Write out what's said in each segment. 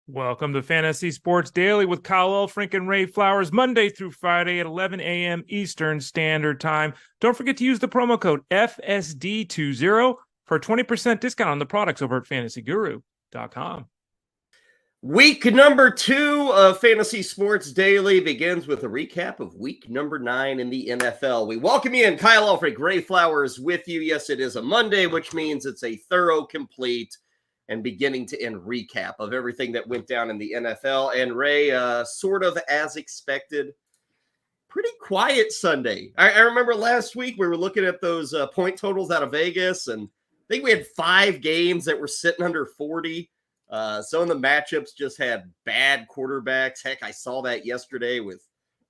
Welcome to Fantasy Sports Daily with Kyle Elfrink and Ray Flowers, Monday through Friday at 11 a.m. Eastern Standard Time. Don't forget to use the promo code FSD20 for a 20% discount on the products over at fantasyguru.com. Week number 2 of Fantasy Sports Daily begins with a recap of week number 9 in the NFL. We welcome you in. Kyle Elfrink, Ray Flowers with you. Yes, it is a Monday, which means it's a thorough, complete, and beginning to end recap of everything that went down in the NFL. And Ray, sort of as expected, pretty quiet Sunday. I remember last week we were looking at those point totals out of Vegas, and I think we had 5 games that were sitting under 40. Some of the matchups just had bad quarterbacks. Heck, I saw that yesterday with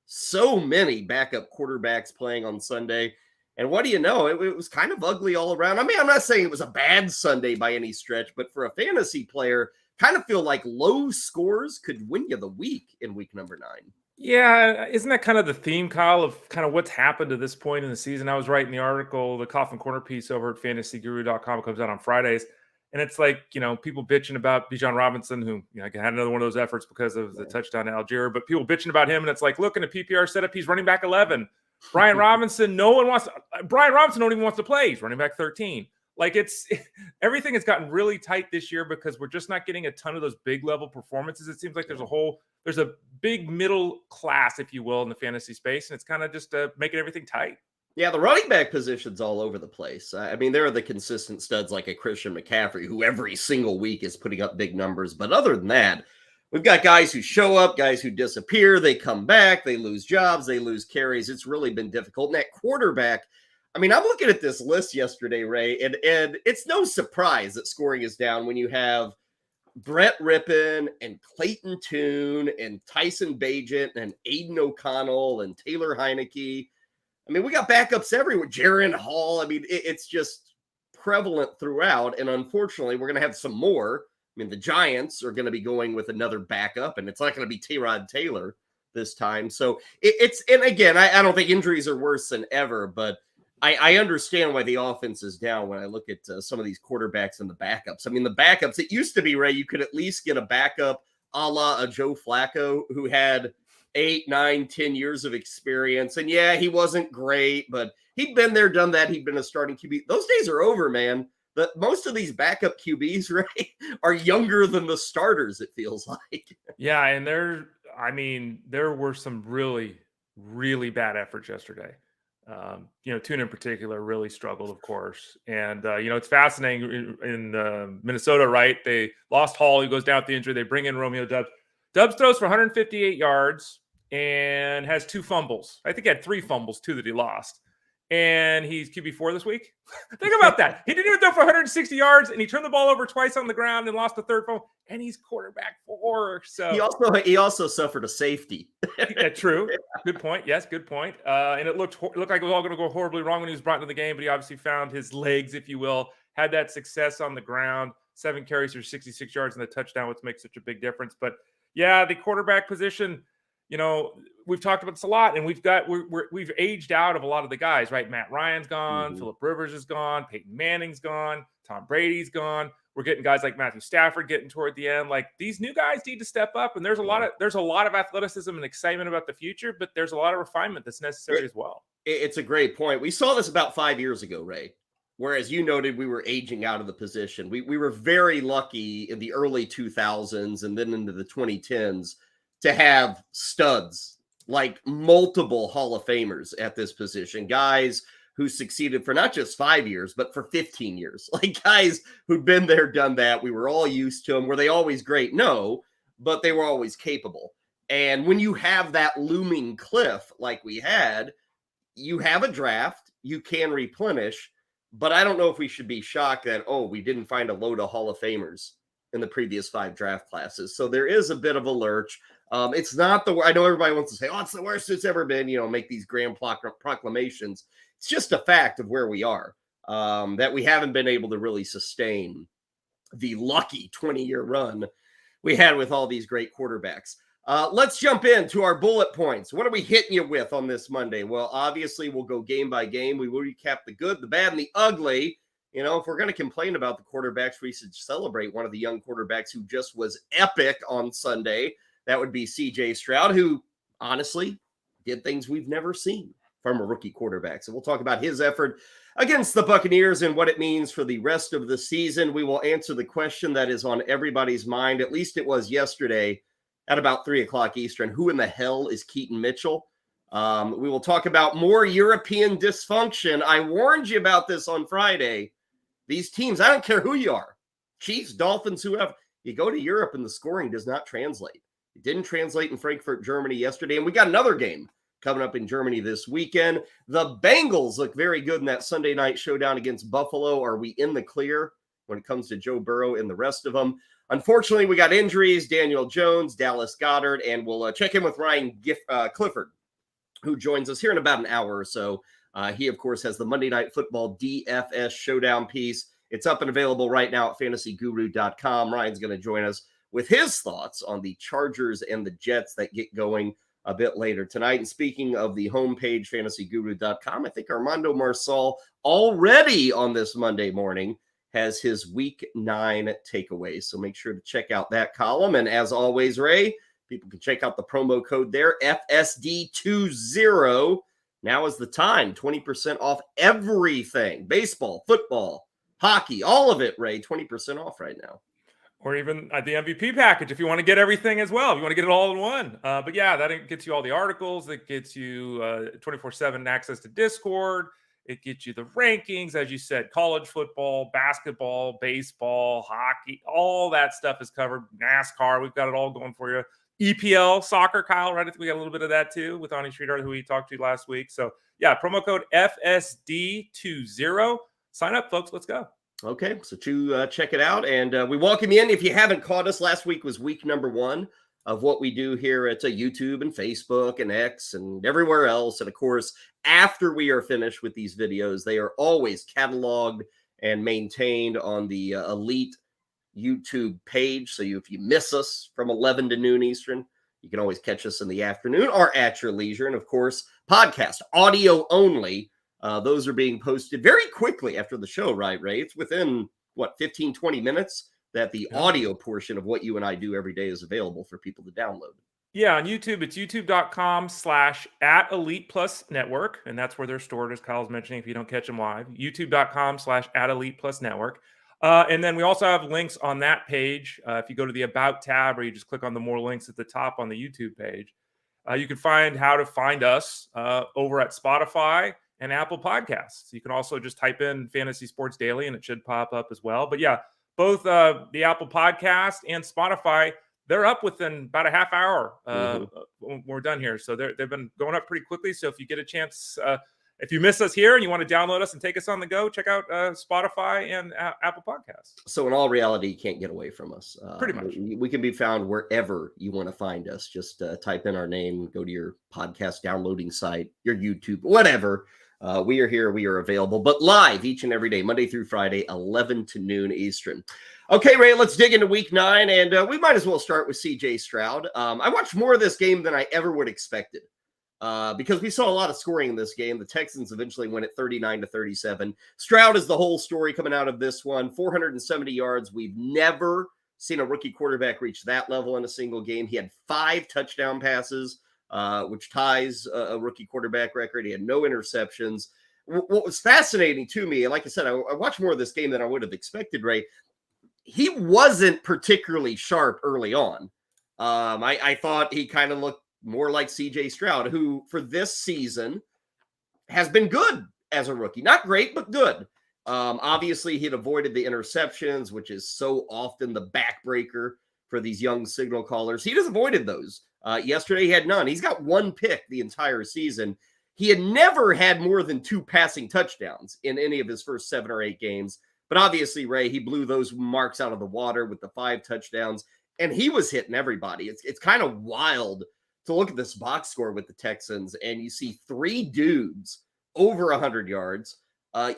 so many backup quarterbacks playing on Sunday. And what do you know? It was kind of ugly all around. I mean, I'm not saying it was a bad Sunday by any stretch, but for a fantasy player, kind of feel like low scores could win you the week in week number 9. Yeah, isn't that kind of the theme, Kyle, of kind of what's happened to this point in the season? I was writing the article, the Coffin Corner piece over at fantasyguru.com. It comes out on Fridays. And it's like, people bitching about Bijan Robinson, who had another one of those efforts because of the touchdown to Algier. But people bitching about him, and it's like, look, in a PPR setup, he's running back 11. Brian Robinson, Brian Robinson don't even wants to play. He's running back 13. Like, everything has gotten really tight this year because we're just not getting a ton of those big level performances. It seems like there's a big middle class, if you will, in the fantasy space, and it's kind of just making everything tight. Yeah, the running back position's all over the place. I mean, there are the consistent studs like a Christian McCaffrey, who every single week is putting up big numbers. But other than that, we've got guys who show up, guys who disappear, they come back, they lose jobs, they lose carries. It's really been difficult. And that quarterback, I mean, I'm looking at this list yesterday, Ray, and it's no surprise that scoring is down when you have Brett Rippon and Clayton Tune and Tyson Bagent and Aiden O'Connell and Taylor Heineke. I mean, we got backups everywhere. Jaron Hall. I mean, it's just prevalent throughout. And unfortunately, we're going to have some more. I mean, the Giants are going to be going with another backup, and it's not going to be Tyrod Taylor this time. So and again, I don't think injuries are worse than ever, but I understand why the offense is down when I look at some of these quarterbacks and the backups. I mean, the backups, it used to be, Ray, you could at least get a backup a la a Joe Flacco who had 8, 9, 10 years of experience. And yeah, he wasn't great, but he'd been there, done that. He'd been a starting QB. Those days are over, man. Most of these backup QBs, right, are younger than the starters, it feels like. Yeah, and there were some really, really bad efforts yesterday. Tune in particular really struggled, of course. And, it's fascinating in Minnesota, right? They lost Hall. He goes down with the injury. They bring in Romeo Doubs. Doubs throws for 158 yards and has 2 fumbles. I think he had 3 fumbles, 2 that he lost. And he's QB4 this week. Think about that. He didn't even throw for 160 yards, and he turned the ball over twice on the ground and lost the 3rd fumble. And he's quarterback 4. So he also suffered a safety. Yeah, true. Good point. Yes, good point. And it looked like it was all going to go horribly wrong when he was brought into the game, but he obviously found his legs, if you will, had that success on the ground. 7 carries for 66 yards and the touchdown, which makes such a big difference. But yeah, the quarterback position, we've talked about this a lot, and we've aged out of a lot of the guys, right? Matt Ryan's gone, Mm-hmm. Phillip Rivers is gone, Peyton Manning's gone, Tom Brady's gone. We're getting guys like Matthew Stafford getting toward the end. Like, these new guys need to step up, and there's a lot of athleticism and excitement about the future, but there's a lot of refinement that's necessary as well. It's a great point. We saw this about 5 years ago, Ray. Whereas you noted we were aging out of the position. We were very lucky in the early 2000s and then into the 2010s to have studs, like multiple Hall of Famers at this position, guys who succeeded for not just 5 years, but for 15 years, like guys who'd been there, done that. We were all used to them. Were they always great? No, but they were always capable. And when you have that looming cliff like we had, you have a draft, you can replenish. But I don't know if we should be shocked that, we didn't find a load of Hall of Famers in the previous 5 draft classes. So there is a bit of a lurch. It's not I know everybody wants to say, it's the worst it's ever been, make these grand proclamations. It's just a fact of where we are, that we haven't been able to really sustain the lucky 20-year run we had with all these great quarterbacks. Let's jump into our bullet points. What are we hitting you with on this Monday? Well, obviously, we'll go game by game. We will recap the good, the bad, and the ugly if we're going to complain about the quarterbacks, we should celebrate one of the young quarterbacks who just was epic on Sunday. That would be CJ Stroud, who honestly did things we've never seen from a rookie quarterback. So we'll talk about his effort against the Buccaneers and what it means for the rest of the season. We will answer the question that is on everybody's mind, at least it was yesterday at about 3 o'clock Eastern. Who in the hell is Keaton Mitchell? We will talk about more European dysfunction. I warned you about this on Friday. These teams, I don't care who you are, Chiefs, Dolphins, whoever, you go to Europe and the scoring does not translate. It didn't translate in Frankfurt, Germany yesterday, and we got another game coming up in Germany this weekend. The Bengals look very good in that Sunday night showdown against Buffalo. Are we in the clear when it comes to Joe Burrow and the rest of them? Unfortunately, we got injuries, Daniel Jones, Dallas Goedert, and we'll check in with Ryan Clifford, who joins us here in about an hour or so. He, of course, has the Monday Night Football DFS Showdown piece. It's up and available right now at fantasyguru.com. Ryan's going to join us with his thoughts on the Chargers and the Jets that get going a bit later tonight. And speaking of the homepage, fantasyguru.com, I think Armando Marsal already on this Monday morning has his Week 9 takeaways. So make sure to check out that column. And as always, Ray, people can check out the promo code there, FSD20. Now is the time. 20% off everything. Baseball, football, hockey, all of it, Ray. 20% off right now. Or even the MVP package if you want to get everything as well. If you want to get it all in one. But yeah, that gets you all the articles. It gets you 24/7 access to Discord. It gets you the rankings, as you said, college football, basketball, baseball, hockey. All that stuff is covered. NASCAR, we've got it all going for you. EPL, soccer, Kyle, right? I think we got a little bit of that too with Ani Sridhar, who we talked to last week. So yeah, promo code FSD20. Sign up, folks. Let's go. Okay, so check it out, and we welcome you in. If you haven't caught us, last week was week number 1 of what we do here at YouTube and Facebook and X and everywhere else. And of course, after we are finished with these videos, they are always cataloged and maintained on the Elite YouTube page. So if you miss us from 11 to noon Eastern, you can always catch us in the afternoon or at your leisure. And of course, podcast, audio only. Those are being posted very quickly after the show, right, Ray? It's within, 15, 20 minutes that the audio portion of what you and I do every day is available for people to download. Yeah, on YouTube, it's youtube.com/@ElitePlusNetwork. And that's where they're stored, as Kyle's mentioning, if you don't catch them live. youtube.com/@ElitePlusNetwork. And then we also have links on that page. If you go to the About tab, or you just click on the more links at the top on the YouTube page, you can find how to find us over at Spotify and Apple Podcasts. You can also just type in Fantasy Sports Daily and it should pop up as well. But yeah, both the Apple Podcast and Spotify, they're up within about a half hour when we're done here. So they've been going up pretty quickly. So if you get a chance, if you miss us here and you want to download us and take us on the go, check out Spotify and Apple Podcasts. So in all reality, you can't get away from us. Pretty much. We can be found wherever you want to find us. Just type in our name, go to your podcast downloading site, your YouTube, whatever. We are here. We are available, but live each and every day, Monday through Friday, 11 to noon Eastern. Okay, Ray, let's dig into week 9, and we might as well start with CJ Stroud. I watched more of this game than I ever would have expected because we saw a lot of scoring in this game. The Texans eventually win at 39-37. Stroud is the whole story coming out of this one. 470 yards. We've never seen a rookie quarterback reach that level in a single game. He had 5 touchdown passes, which ties a rookie quarterback record. He had no interceptions. What was fascinating to me, and like I said, I watched more of this game than I would have expected, Ray. He wasn't particularly sharp early on. I thought he kind of looked more like CJ Stroud, who for this season has been good as a rookie. Not great, but good. Obviously, he'd avoided the interceptions, which is so often the backbreaker for these young signal callers. He just avoided those. Yesterday, he had none. He's got 1 pick the entire season. He had never had more than 2 passing touchdowns in any of his first 7 or 8 games. But obviously, Ray, he blew those marks out of the water with the 5 touchdowns, and he was hitting everybody. It's kind of wild to look at this box score with the Texans, and you see 3 dudes over 100 yards.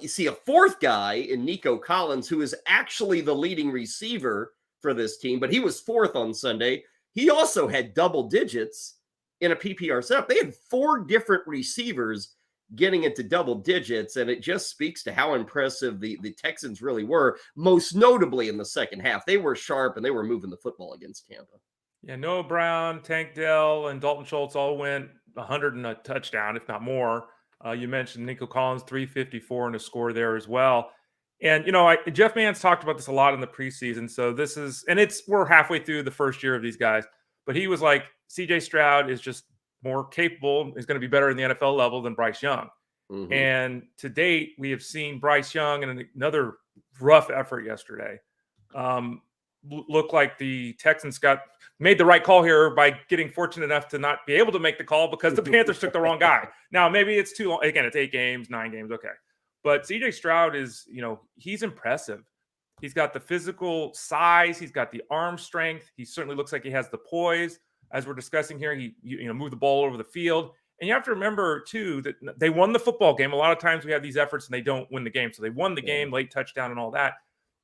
You see a 4th guy in Nico Collins, who is actually the leading receiver for this team, but he was 4th on Sunday. He also had double digits in a PPR setup. They had 4 different receivers getting into double digits, and it just speaks to how impressive the Texans really were, most notably in the second half. They were sharp, and they were moving the football against Tampa. Yeah, Noah Brown, Tank Dell, and Dalton Schultz all went 100 and a touchdown, if not more. You mentioned Nico Collins, 354 and a score there as well. And, Jeff Mann's talked about this a lot in the preseason. So we're halfway through the first year of these guys. But he was like, CJ Stroud is just more capable, is going to be better in the NFL level than Bryce Young. Mm-hmm. And to date, we have seen Bryce Young in another rough effort yesterday. Look like the Texans made the right call here by getting fortunate enough to not be able to make the call because the Panthers took the wrong guy. Now, maybe it's too long. Again, it's 8 games, 9 games. Okay. But CJ Stroud is, he's impressive. He's got the physical size. He's got the arm strength. He certainly looks like he has the poise. As we're discussing here, he moved the ball over the field. And you have to remember, too, that they won the football game. A lot of times we have these efforts and they don't win the game. So they won the game, late touchdown and all that.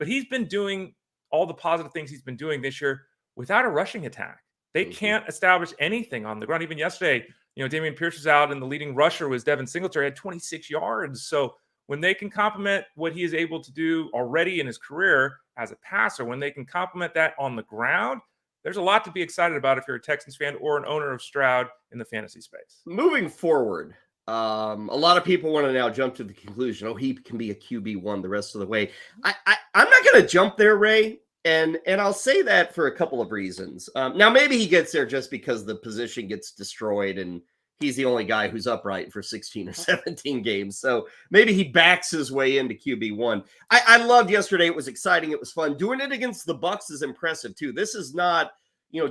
But he's been doing all the positive things he's been doing this year without a rushing attack. They can't establish anything on the ground. Even yesterday, Dameon Pierce was out and the leading rusher was Devin Singletary, had 26 yards. So when they can complement what he is able to do already in his career as a passer, when they can complement that on the ground, there's a lot to be excited about if you're a Texans fan or an owner of Stroud in the fantasy space. Moving forward, a lot of people want to now jump to the conclusion, he can be a QB1 the rest of the way. I'm not going to jump there, Ray, and I'll say that for a couple of reasons. Now, maybe he gets there just because the position gets destroyed and he's the only guy who's upright for 16 or 17 games. So maybe he backs his way into QB1. I loved yesterday. It was exciting. It was fun. Doing it against the Bucs is impressive too. This is not,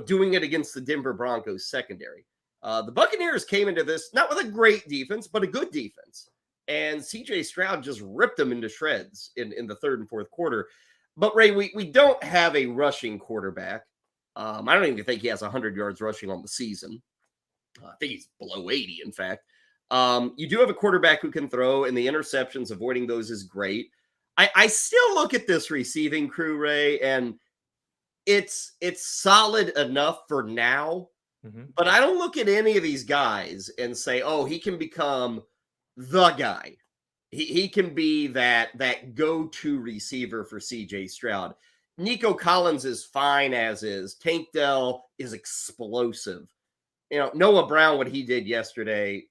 doing it against the Denver Broncos secondary. The Buccaneers came into this not with a great defense, but a good defense. And CJ Stroud just ripped them into shreds in the third and fourth quarter. But Ray, we don't have a rushing quarterback. I don't even think he has 100 yards rushing on the season. I think he's below 80, in fact. You do have a quarterback who can throw, and the interceptions, avoiding those is great. I still look at this receiving crew, Ray, and it's solid enough for now. Mm-hmm. But I don't look at any of these guys and say, he can become the guy. He can be that go-to receiver for CJ Stroud. Nico Collins is fine as is. Tank Dell is explosive. Noah Brown, what he did yesterday,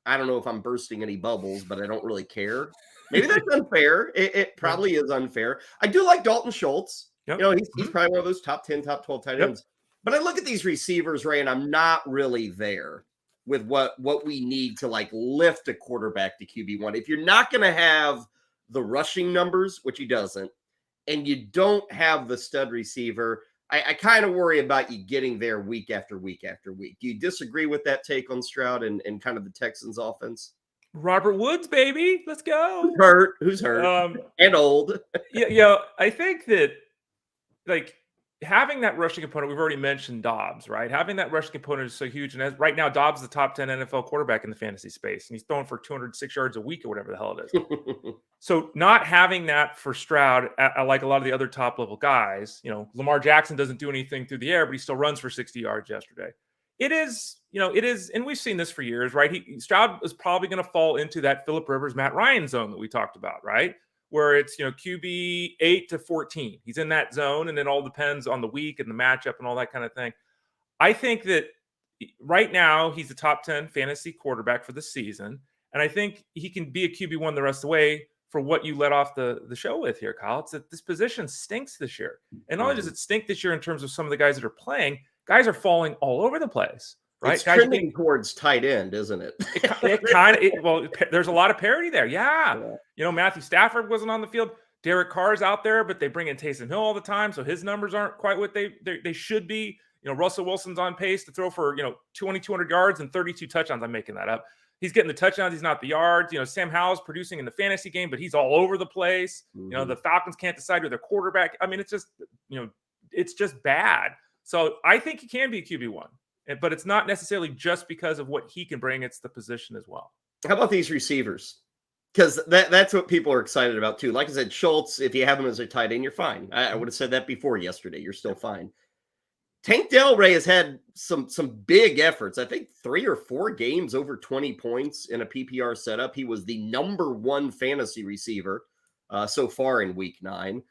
I don't know if I'm bursting any bubbles, but I don't really care. Maybe that's unfair. It probably is unfair. I do like Dalton Schultz. Yep. He's probably one of those top 10, top 12 tight ends. Yep. But I look at these receivers, Ray, and I'm not really there with what we need to lift a quarterback to QB1. If you're not going to have the rushing numbers, which he doesn't, and you don't have the stud receiver, I kind of worry about you getting there week after week after week. Do you disagree with that take on Stroud and kind of the Texans offense? Robert Woods, baby. Let's go. Who's hurt? And old. I think that having that rushing component, we've already mentioned Dobbs, right? Having that rushing component is so huge. And right now, Dobbs is the top 10 NFL quarterback in the fantasy space. And he's throwing for 206 yards a week or whatever the hell it is. So not having that for Stroud, like a lot of the other top level guys, Lamar Jackson doesn't do anything through the air, but he still runs for 60 yards yesterday. It is, and we've seen this for years, right? Stroud is probably going to fall into that Phillip Rivers, Matt Ryan zone that we talked about, right? Where it's, QB 8 to 14. He's in that zone, and it all depends on the week and the matchup and all that kind of thing. I think that right now he's the top 10 fantasy quarterback for the season, and I think he can be a QB1 the rest of the way for what you let off the show with here, Kyle. It's that this position stinks this year. And not only does it stink this year in terms of some of the guys that are playing, guys are falling all over the place. Right? It's trending towards tight end, isn't it? There's a lot of parity there. Yeah. Matthew Staffford wasn't on the field. Derek Carr's out there, but they bring in Taysom Hill all the time, so his numbers aren't quite what they should be. Russell Wilson's on pace to throw for 200 yards and 32 touchdowns. I'm making that up. He's getting the touchdowns. He's not the yards. Sam Howell's producing in the fantasy game, but he's all over the place. Mm-hmm. The Falcons can't decide who their quarterback. I mean, it's just it's just bad. So I think he can be a QB1. But it's not necessarily just because of what he can bring. It's the position as well. How about these receivers? Because that's what people are excited about too. Like I said, Schultz, if you have him as a tight end, you're fine. I would have said that before yesterday. You're still fine. Tank Del Rey has had some big efforts. I think 3 or 4 games over 20 points in a PPR setup. He was the number 1 fantasy receiver so far in week 9.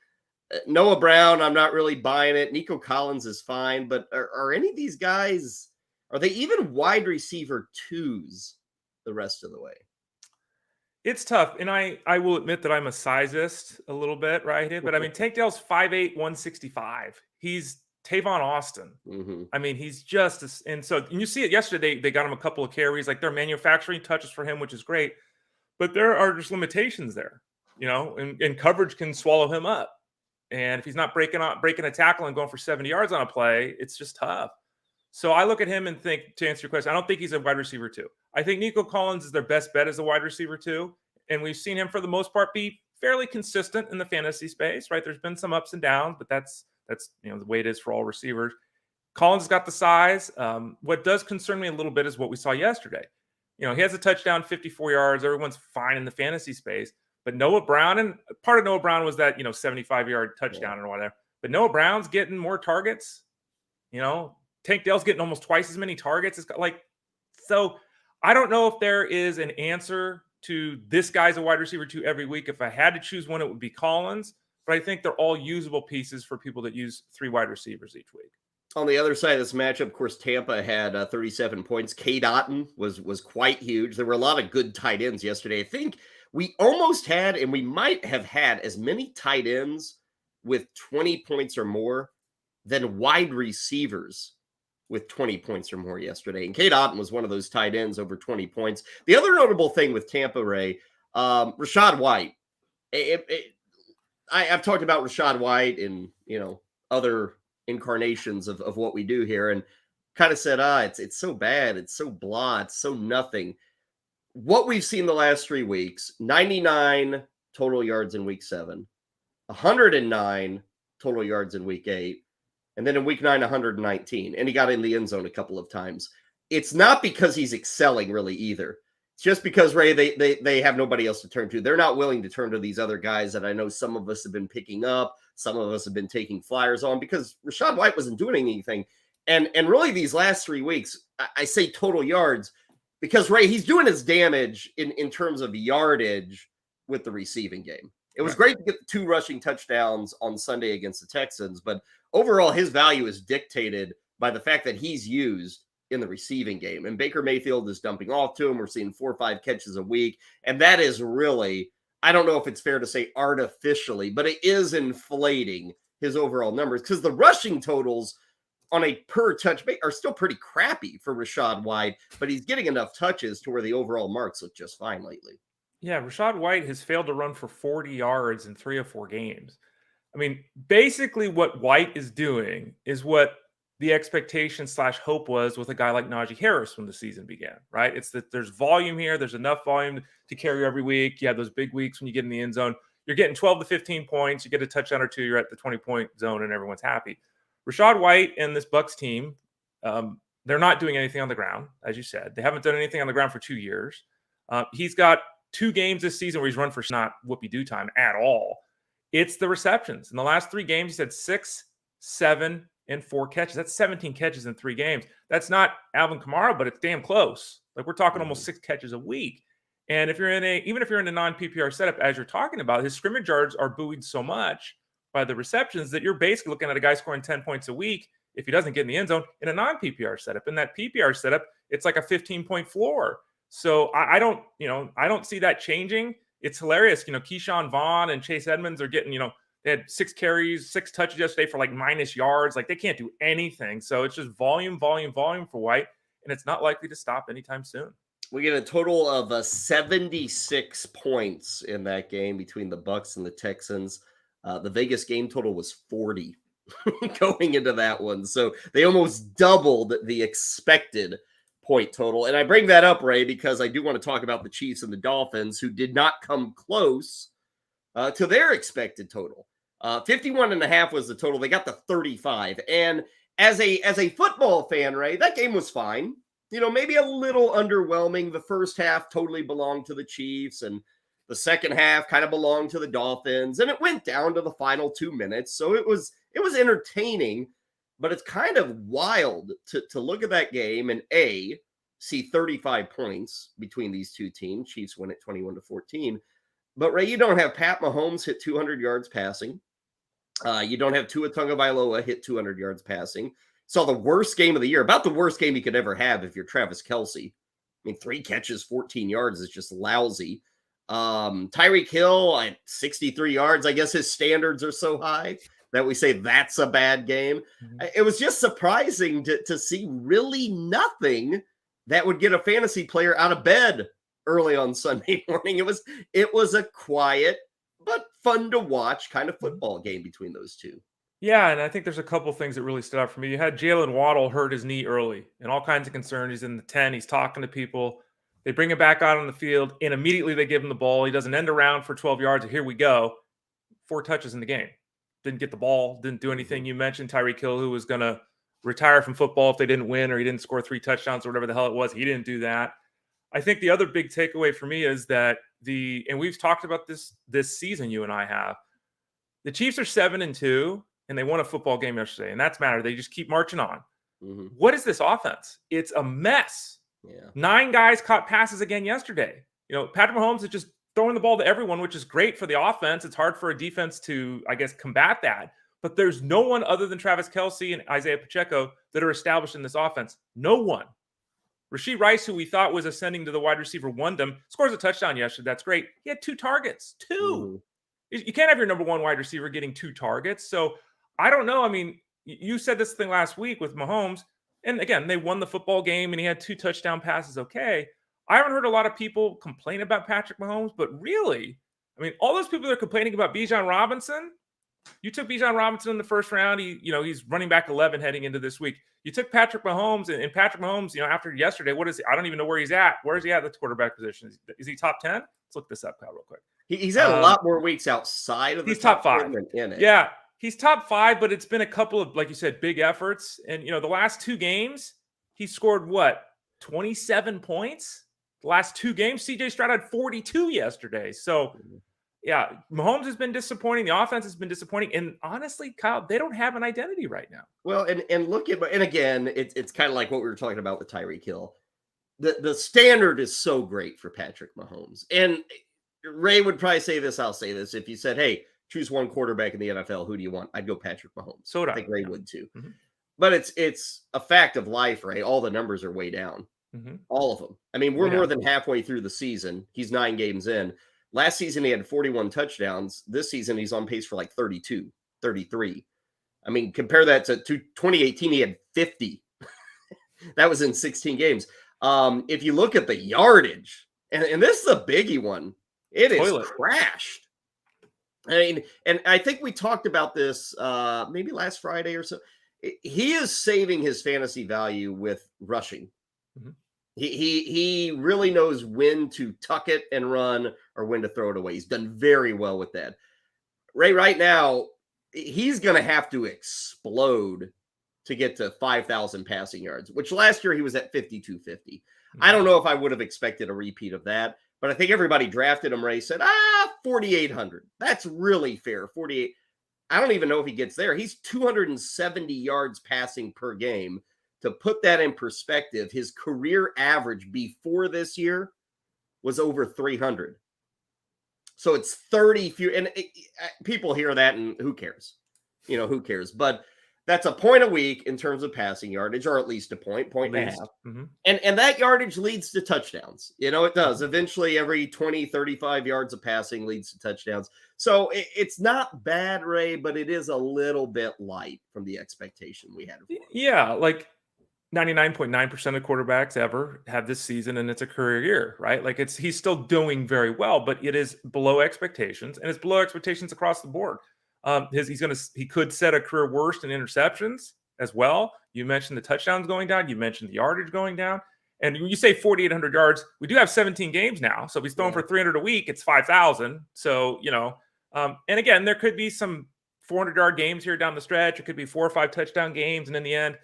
Noah Brown, I'm not really buying it. Nico Collins is fine, but are any of these guys, are they even wide receiver 2s the rest of the way? It's tough, and I will admit that I'm a sizeist a little bit, right? But I mean, Tank Dell's 5'8", 165. He's Tavon Austin. Mm-hmm. I mean, he's just and you see it yesterday. They got him a couple of carries, like they're manufacturing touches for him, which is great. But there are just limitations there, and coverage can swallow him up. And if he's not breaking a tackle and going for 70 yards on a play, it's just tough. So I look at him and think, to answer your question, I don't think he's a wide receiver 2. I think Nico Collins is their best bet as a wide receiver 2. And we've seen him for the most part be fairly consistent in the fantasy space, right? There's been some ups and downs, but that's the way it is for all receivers. Collins has got the size. What does concern me a little bit is what we saw yesterday. He has a touchdown, 54 yards. Everyone's fine in the fantasy space. But Noah Brown, and part of Noah Brown was that, 75-yard touchdown or whatever. But Noah Brown's getting more targets. Tank Dell's getting almost twice as many targets. So I don't know if there is an answer to this guy's a wide receiver 2 every week. If I had to choose one, it would be Collins. But I think they're all usable pieces for people that use 3 wide receivers each week. On the other side of this matchup, of course, Tampa had 37 points. Keaton was quite huge. There were a lot of good tight ends yesterday. I think we almost had, and we might have had, as many tight ends with 20 points or more than wide receivers with 20 points or more yesterday. And Keaton was one of those tight ends over 20 points. The other notable thing with Tampa, Ray, Rachaad White. I've talked about Rachaad White in, other incarnations of what we do here, and kind of said, it's so bad, it's so blah, it's so nothing. What we've seen the last 3 weeks, 99 total yards in week 7, 109 total yards in week 8, and then in week 9, 119. And he got in the end zone a couple of times. It's not because he's excelling really either. It's just because, Ray, they have nobody else to turn to. They're not willing to turn to these other guys that I know some of us have been picking up. Some of us have been taking flyers on because Rachaad White wasn't doing anything. And really these last 3 weeks, I say total yards because, Ray, he's doing his damage in terms of yardage with the receiving game. It was great to get the 2 rushing touchdowns on Sunday against the Texans, but overall his value is dictated by the fact that he's used in the receiving game. And Baker Mayfield is dumping off to him. We're seeing 4 or 5 catches a week. And that is really, I don't know if it's fair to say artificially, but it is inflating his overall numbers because the rushing totals on a per touch are still pretty crappy for Rachaad White, but he's getting enough touches to where the overall marks look just fine lately. Yeah, Rachaad White has failed to run for 40 yards in 3 or 4 games. I mean, basically what White is doing is what the expectation / hope was with a guy like Najee Harris when the season began, right? It's that there's volume here. There's enough volume to carry every week. You have those big weeks when you get in the end zone. You're getting 12 to 15 points. You get a touchdown or 2. You're at the 20-point zone and everyone's happy. Rachaad White and this Bucs team, they're not doing anything on the ground, as you said. They haven't done anything on the ground for 2 years. He's got 2 games this season where he's run for not whoopee-doo time at all. It's the receptions. In the last 3 games, he's had 6, 7, and 4 catches. That's 17 catches in 3 games. That's not Alvin Kamara, but it's damn close. Like we're talking almost 6 catches a week. And even if you're in a non-PPR setup, as you're talking about, his scrimmage yards are buoyed so much by the receptions that you're basically looking at a guy scoring 10 points a week if he doesn't get in the end zone in a non-PPR setup. In that PPR setup, it's like a 15-point floor. So I don't see that changing. It's hilarious. Keyshawn Vaughn and Chase Edmonds are getting, they had 6 carries, 6 touches yesterday for like minus yards. Like they can't do anything. So it's just volume for White, and it's not likely to stop anytime soon. We get a total of 76 points in that game between the Bucs and the Texans. The Vegas game total was 40 going into that one. So they almost doubled the expected point total. And I bring that up, Ray, because I do want to talk about the Chiefs and the Dolphins, who did not come close to their expected total. 51.5 was the total. They got the 35. And as a football fan, Ray, that game was fine. Maybe a little underwhelming. The first half totally belonged to the Chiefs, and the second half kind of belonged to the Dolphins, and it went down to the final 2 minutes. So it was entertaining, But it's kind of wild to look at that game and see 35 points between these two teams. Chiefs win at 21-14. But Ray, you don't have Pat Mahomes hit 200 yards passing. You don't have Tua Tagovailoa hit 200 yards passing. Saw the worst game of the year, about the worst game you could ever have if you're Travis Kelce. I mean, 3 catches, 14 yards is just lousy. Tyreek Hill at 63 yards. I guess his standards are so high that we say that's a bad game. Mm-hmm. It was just surprising to see really nothing that would get a fantasy player out of bed early on Sunday morning. It was a quiet but fun to watch kind of football game between those two. Yeah, and I think there's a couple things that really stood out for me. You had Jalen Waddle hurt his knee early and all kinds of concern. He's in the 10. He's talking to people. They bring him back out on the field, and immediately they give him the ball. He doesn't end around for 12 yards. Here we go. 4 touches in the game. Didn't get the ball. Didn't do anything. You mentioned Tyreek Hill, who was going to retire from football if they didn't win or he didn't score 3 touchdowns or whatever the hell it was. He didn't do that. I think the other big takeaway for me is that and we've talked about this season, you and I have, the Chiefs are 7-2, and they won a football game yesterday, and that's matter. They just keep marching on. Mm-hmm. What is this offense? It's a mess. Yeah. 9 guys caught passes again yesterday. Patrick Mahomes is just throwing the ball to everyone, which is great for the offense. It's hard for a defense to, I guess, combat that. But there's no one other than Travis Kelce and Isaiah Pacheco that are established in this offense. No one. Rashee Rice, who we thought was ascending to the wide receiver one-dom, scores a touchdown yesterday. That's great. He had 2 targets. 2. Mm-hmm. You can't have your number 1 wide receiver getting 2 targets. So I don't know. I mean, you said this thing last week with Mahomes. And again, they won the football game and he had 2 touchdown passes. Okay. I haven't heard a lot of people complain about Patrick Mahomes, but really, I mean, all those people that are complaining about Bijan Robinson, you took Bijan Robinson in the first round. He's running back 11 heading into this week. You took Patrick Mahomes, and Patrick Mahomes, after yesterday, what is he? I don't even know where he's at. Where is he at the quarterback position? Is he top 10? Let's look this up, Kyle, real quick. He's had a lot more weeks outside of the he's top 5. In it. Yeah, he's top 5, but it's been a couple of, like you said, big efforts. And, the last 2 games, he scored 27 points? The last 2 games, CJ Stroud had 42 yesterday. So, yeah, Mahomes has been disappointing. The offense has been disappointing. And honestly, Kyle, they don't have an identity right now. Well, and look at, and again, it's kind of like what we were talking about with Tyreek Hill. The standard is so great for Patrick Mahomes. And Ray would probably say this, I'll say this. If you said, hey, choose one quarterback in the NFL, who do you want? I'd go Patrick Mahomes. So I think Ray would too. Mm-hmm. But it's a fact of life, Ray. All the numbers are way down. Mm-hmm. All of them. I mean, we're more than halfway through the season. He's 9 games in. Last season, he had 41 touchdowns. This season, he's on pace for like 32, 33. I mean, compare that to 2018, he had 50. That was in 16 games. If you look at the yardage, and this is a biggie one, it is crashed. I mean, and I think we talked about this maybe last Friday or so. He is saving his fantasy value with rushing. Mm-hmm. He really knows when to tuck it and run or when to throw it away. He's done very well with that. Ray, right now, he's going to have to explode to get to 5,000 passing yards, which last year he was at 5,250. Mm-hmm. I don't know if I would have expected a repeat of that, but I think everybody drafted him. Ray said, 4,800. That's really fair. 48. I don't even know if he gets there. He's 270 yards passing per game. To put that in perspective, his career average before this year was over 300. So it's 30 few. And people hear that and who cares? Who cares? But that's a point a week in terms of passing yardage, or at least a point and a half. Mm-hmm. And that yardage leads to touchdowns. It does. Eventually, every 20, 35 yards of passing leads to touchdowns. So it's not bad, Ray, but it is a little bit light from the expectation we had. Yeah, like 99.9% of quarterbacks ever have this season, and it's a career year, right? Like he's still doing very well, but it is below expectations, and it's below expectations across the board. He could set a career worst in interceptions as well. You mentioned the touchdowns going down. You mentioned the yardage going down. And when you say 4,800 yards, we do have 17 games now. So if he's throwing for 300 a week, it's 5,000. So, and again, there could be some 400-yard games here down the stretch. It could be 4 or 5 touchdown games. And in the end,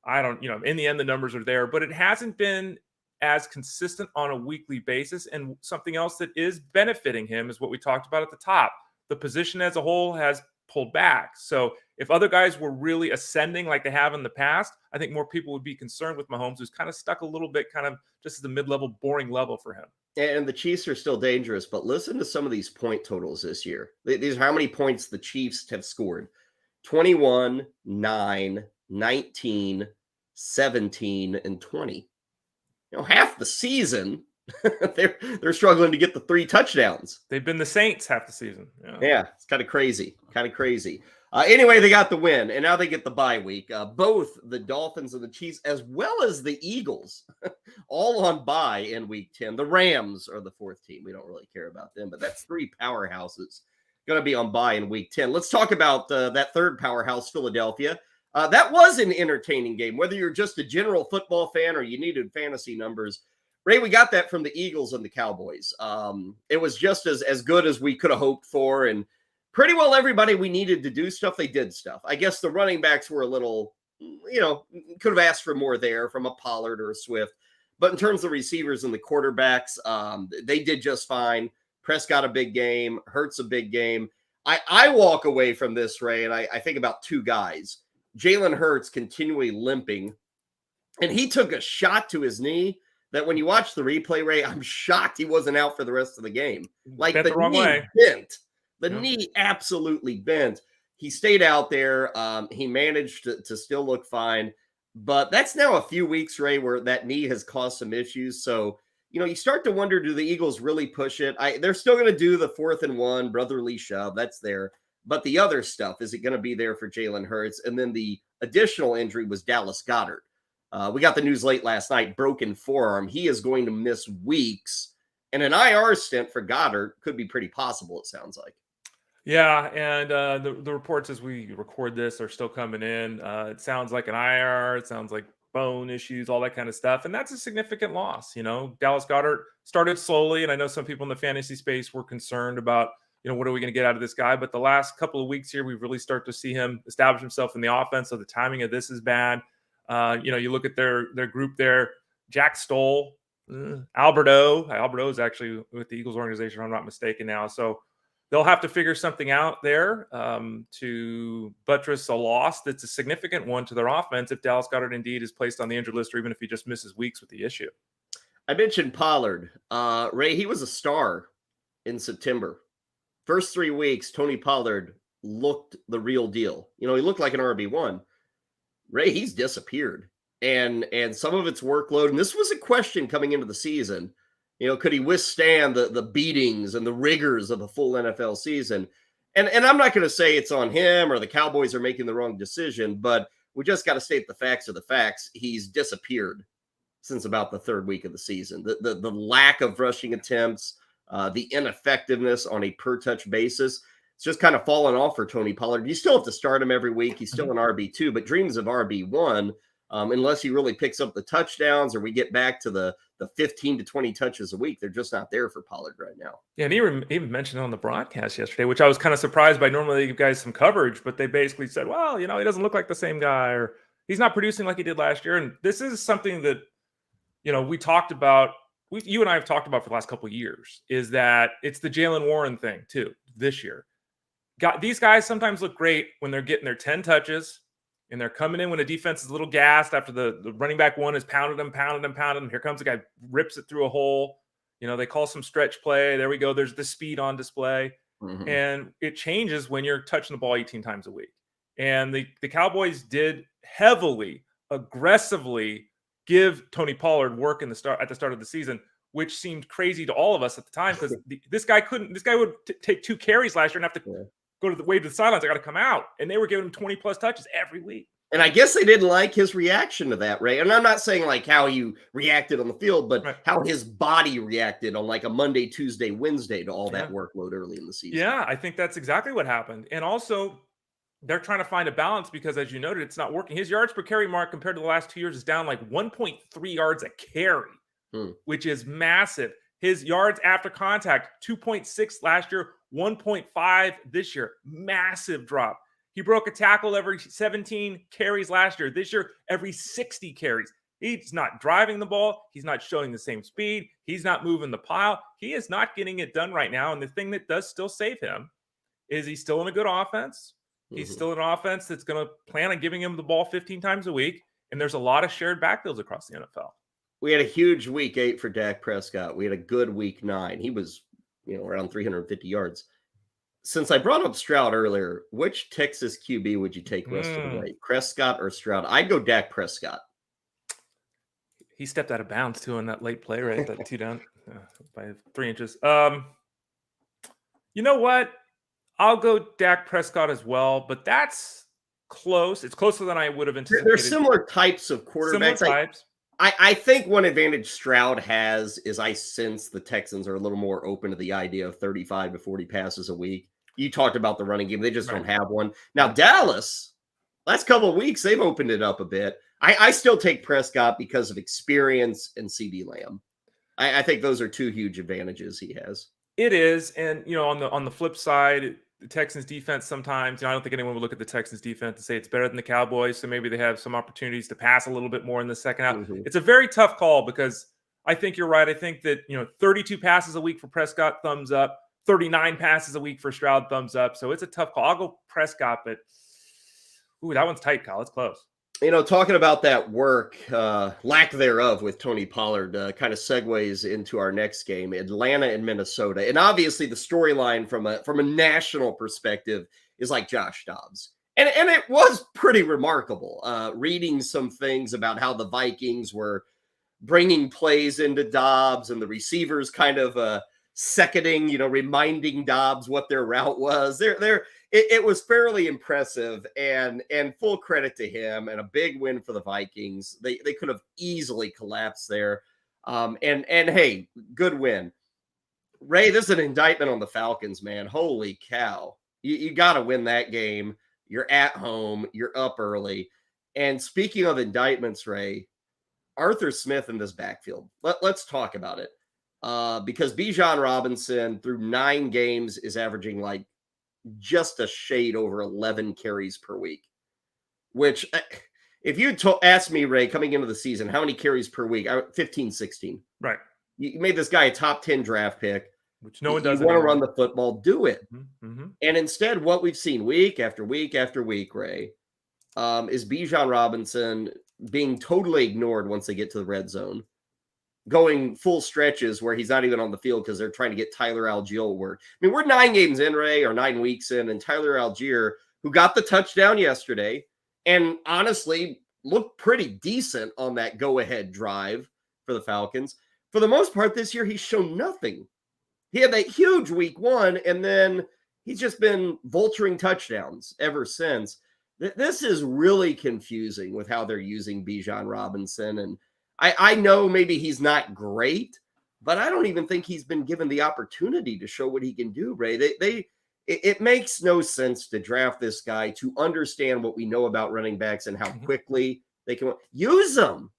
in the end, the numbers are there, but it hasn't been as consistent on a weekly basis. And something else that is benefiting him is what we talked about at the top. The position as a whole has pulled back. So if other guys were really ascending like they have in the past, I think more people would be concerned with Mahomes, who's kind of stuck a little bit kind of just as the mid-level, boring level for him. And the Chiefs are still dangerous, but listen to some of these point totals this year. These are how many points the Chiefs have scored: 21, 9, 19, 17, and 20. Half the season, they're struggling to get the 3 touchdowns. They've been the Saints half the season. Yeah, it's kind of crazy. Anyway, they got the win, and now they get the bye week. Both the Dolphins and the Chiefs, as well as the Eagles, all on bye in week 10. The Rams are the 4th team. We don't really care about them, but that's 3 powerhouses going to be on bye in week 10. Let's talk about that third powerhouse, Philadelphia. That was an entertaining game, whether you're just a general football fan or you needed fantasy numbers. Ray, we got that from the Eagles and the Cowboys. It was just as good as we could have hoped for, and pretty well everybody we needed to do stuff, they did stuff. I guess the running backs were a little, could have asked for more there from a Pollard or a Swift. But in terms of receivers and the quarterbacks, they did just fine. Prescott a big game, Hurts a big game. I walk away from this, Ray, and I think about 2 guys. Jalen Hurts continually limping, and he took a shot to his knee that when you watch the replay, Ray, I'm shocked he wasn't out for the rest of the game. Like Bent the wrong knee way. bent. The knee absolutely bent. He stayed out there. He managed to still look fine. But that's now a few weeks, Ray, where that knee has caused some issues. So, you start to wonder, do the Eagles really push it? They're still going to do the 4th and 1, brotherly shove. That's there. But the other stuff, is it going to be there for Jalen Hurts? And then the additional injury was Dallas Goedert. We got the news late last night, broken forearm. He is going to miss weeks. And an IR stint for Goedert could be pretty possible, it sounds like. Yeah, and the reports as we record this are still coming in. It sounds like an IR. It sounds like bone issues, all that kind of stuff. And that's a significant loss. Dallas Goedert started slowly, and I know some people in the fantasy space were concerned about, what are we going to get out of this guy? But the last couple of weeks here, we really start to see him establish himself in the offense. So the timing of this is bad. You look at their group there, Jack Stoll, Alberto. Alberto is actually with the Eagles organization, if I'm not mistaken now. So they'll have to figure something out there to buttress a loss that's a significant one to their offense if Dallas Goedert indeed is placed on the injured list, or even if he just misses weeks with the issue. I mentioned Pollard. Ray, he was a star in September. First 3 weeks, Tony Pollard looked the real deal. He looked like an RB1. Ray, he's disappeared. And some of it's workload. And this was a question coming into the season. Could he withstand the beatings and the rigors of a full NFL season? And I'm not going to say it's on him or the Cowboys are making the wrong decision, but we just got to state the facts are the facts. He's disappeared since about the 3rd week of the season. The lack of rushing attempts, the ineffectiveness on a per-touch basis, it's just kind of fallen off for Tony Pollard. You still have to start him every week. He's still an RB2, but dreams of RB1, unless he really picks up the touchdowns or we get back to the 15 to 20 touches a week, they're just not there for Pollard right now. Yeah, and he even mentioned it on the broadcast yesterday, which I was kind of surprised by. Normally they give guys some coverage, but they basically said, well, he doesn't look like the same guy, or he's not producing like he did last year. And this is something that, we talked about, you and I have talked about for the last couple of years, is that it's the Jalen Warren thing too this year. These guys sometimes look great when they're getting their 10 touches and they're coming in when a defense is a little gassed after the running back one has pounded them. Here comes the guy, rips it through a hole. They call some stretch play. There we go. There's the speed on display. Mm-hmm. And it changes when you're touching the ball 18 times a week. And the Cowboys did heavily, aggressively give Tony Pollard work at the start of the season, which seemed crazy to all of us at the time, because this guy would take 2 carries last year and have to go to the wave to the sidelines. I got to come out. And they were giving him 20 plus touches every week. And I guess they didn't like his reaction to that, Ray. And I'm not saying like how you reacted on the field, but how his body reacted on like a Monday, Tuesday, Wednesday to all that workload early in the season. Yeah, I think that's exactly what happened. And also, they're trying to find a balance because, as you noted, it's not working. His yards per carry mark compared to the last 2 years is down like 1.3 yards a carry, which is massive. His yards after contact, 2.6 last year, 1.5 this year. Massive drop. He broke a tackle every 17 carries last year. This year, every 60 carries. He's not driving the ball. He's not showing the same speed. He's not moving the pile. He is not getting it done right now. And the thing that does still save him is he's still in a good offense. He's still an offense that's going to plan on giving him the ball 15 times a week. And there's a lot of shared backfields across the NFL. We had a huge week 8 for Dak Prescott. We had a good week 9. He was, around 350 yards. Since I brought up Stroud earlier, which Texas QB would you take rest of the way? Prescott or Stroud? I'd go Dak Prescott. He stepped out of bounds too on that late play, right? That 2 down by 3 inches. You know what? I'll go Dak Prescott as well, but that's close. It's closer than I would have anticipated. There's similar types of quarterbacks. Similar types. I think one advantage Stroud has is I sense the Texans are a little more open to the idea of 35 to 40 passes a week. You talked about the running game. They just don't have one. Now, Dallas, last couple of weeks, they've opened it up a bit. I still take Prescott because of experience and CD Lamb. I think those are 2 huge advantages he has. It is. And, on the flip side, the Texans defense sometimes, I don't think anyone would look at the Texans defense and say it's better than the Cowboys. So maybe they have some opportunities to pass a little bit more in the second half. It's a very tough call because I think you're right. I think that, 32 passes a week for Prescott, thumbs up. 39 passes a week for Stroud, thumbs up. So it's a tough call. I'll go Prescott, but that one's tight, Kyle. It's close. Talking about that work, lack thereof with Tony Pollard kind of segues into our next game, Atlanta and Minnesota. And obviously the storyline from a national perspective is like Josh Dobbs. And it was pretty remarkable reading some things about how the Vikings were bringing plays into Dobbs and the receivers kind of seconding, reminding Dobbs what their route was. It was fairly impressive and full credit to him and a big win for the Vikings. They could have easily collapsed there. And hey, good win. Ray, this is an indictment on the Falcons, man. Holy cow. You got to win that game. You're at home. You're up early. And speaking of indictments, Ray, Arthur Smith in this backfield. Let's talk about it. Because Bijan Robinson through 9 games is averaging like just a shade over 11 carries per week, which if you asked me, Ray, coming into the season, how many carries per week? 15, 16. Right. You made this guy a top 10 draft pick, which no one does. You want to run the football, do it. Mm-hmm. And instead, what we've seen week after week after week, Ray, is Bijan Robinson being totally ignored once they get to the red zone, going full stretches where he's not even on the field because they're trying to get Tyler Algier work. I mean, we're 9 games in, Ray, or 9 weeks in, and Tyler Algier, who got the touchdown yesterday and honestly looked pretty decent on that go-ahead drive for the Falcons. For the most part this year, he's shown nothing. He had that huge week 1, and then he's just been vulturing touchdowns ever since. This is really confusing with how they're using Bijan Robinson, and I know maybe he's not great, but I don't even think he's been given the opportunity to show what he can do, Ray. It makes no sense to draft this guy to understand what we know about running backs and how quickly they can use them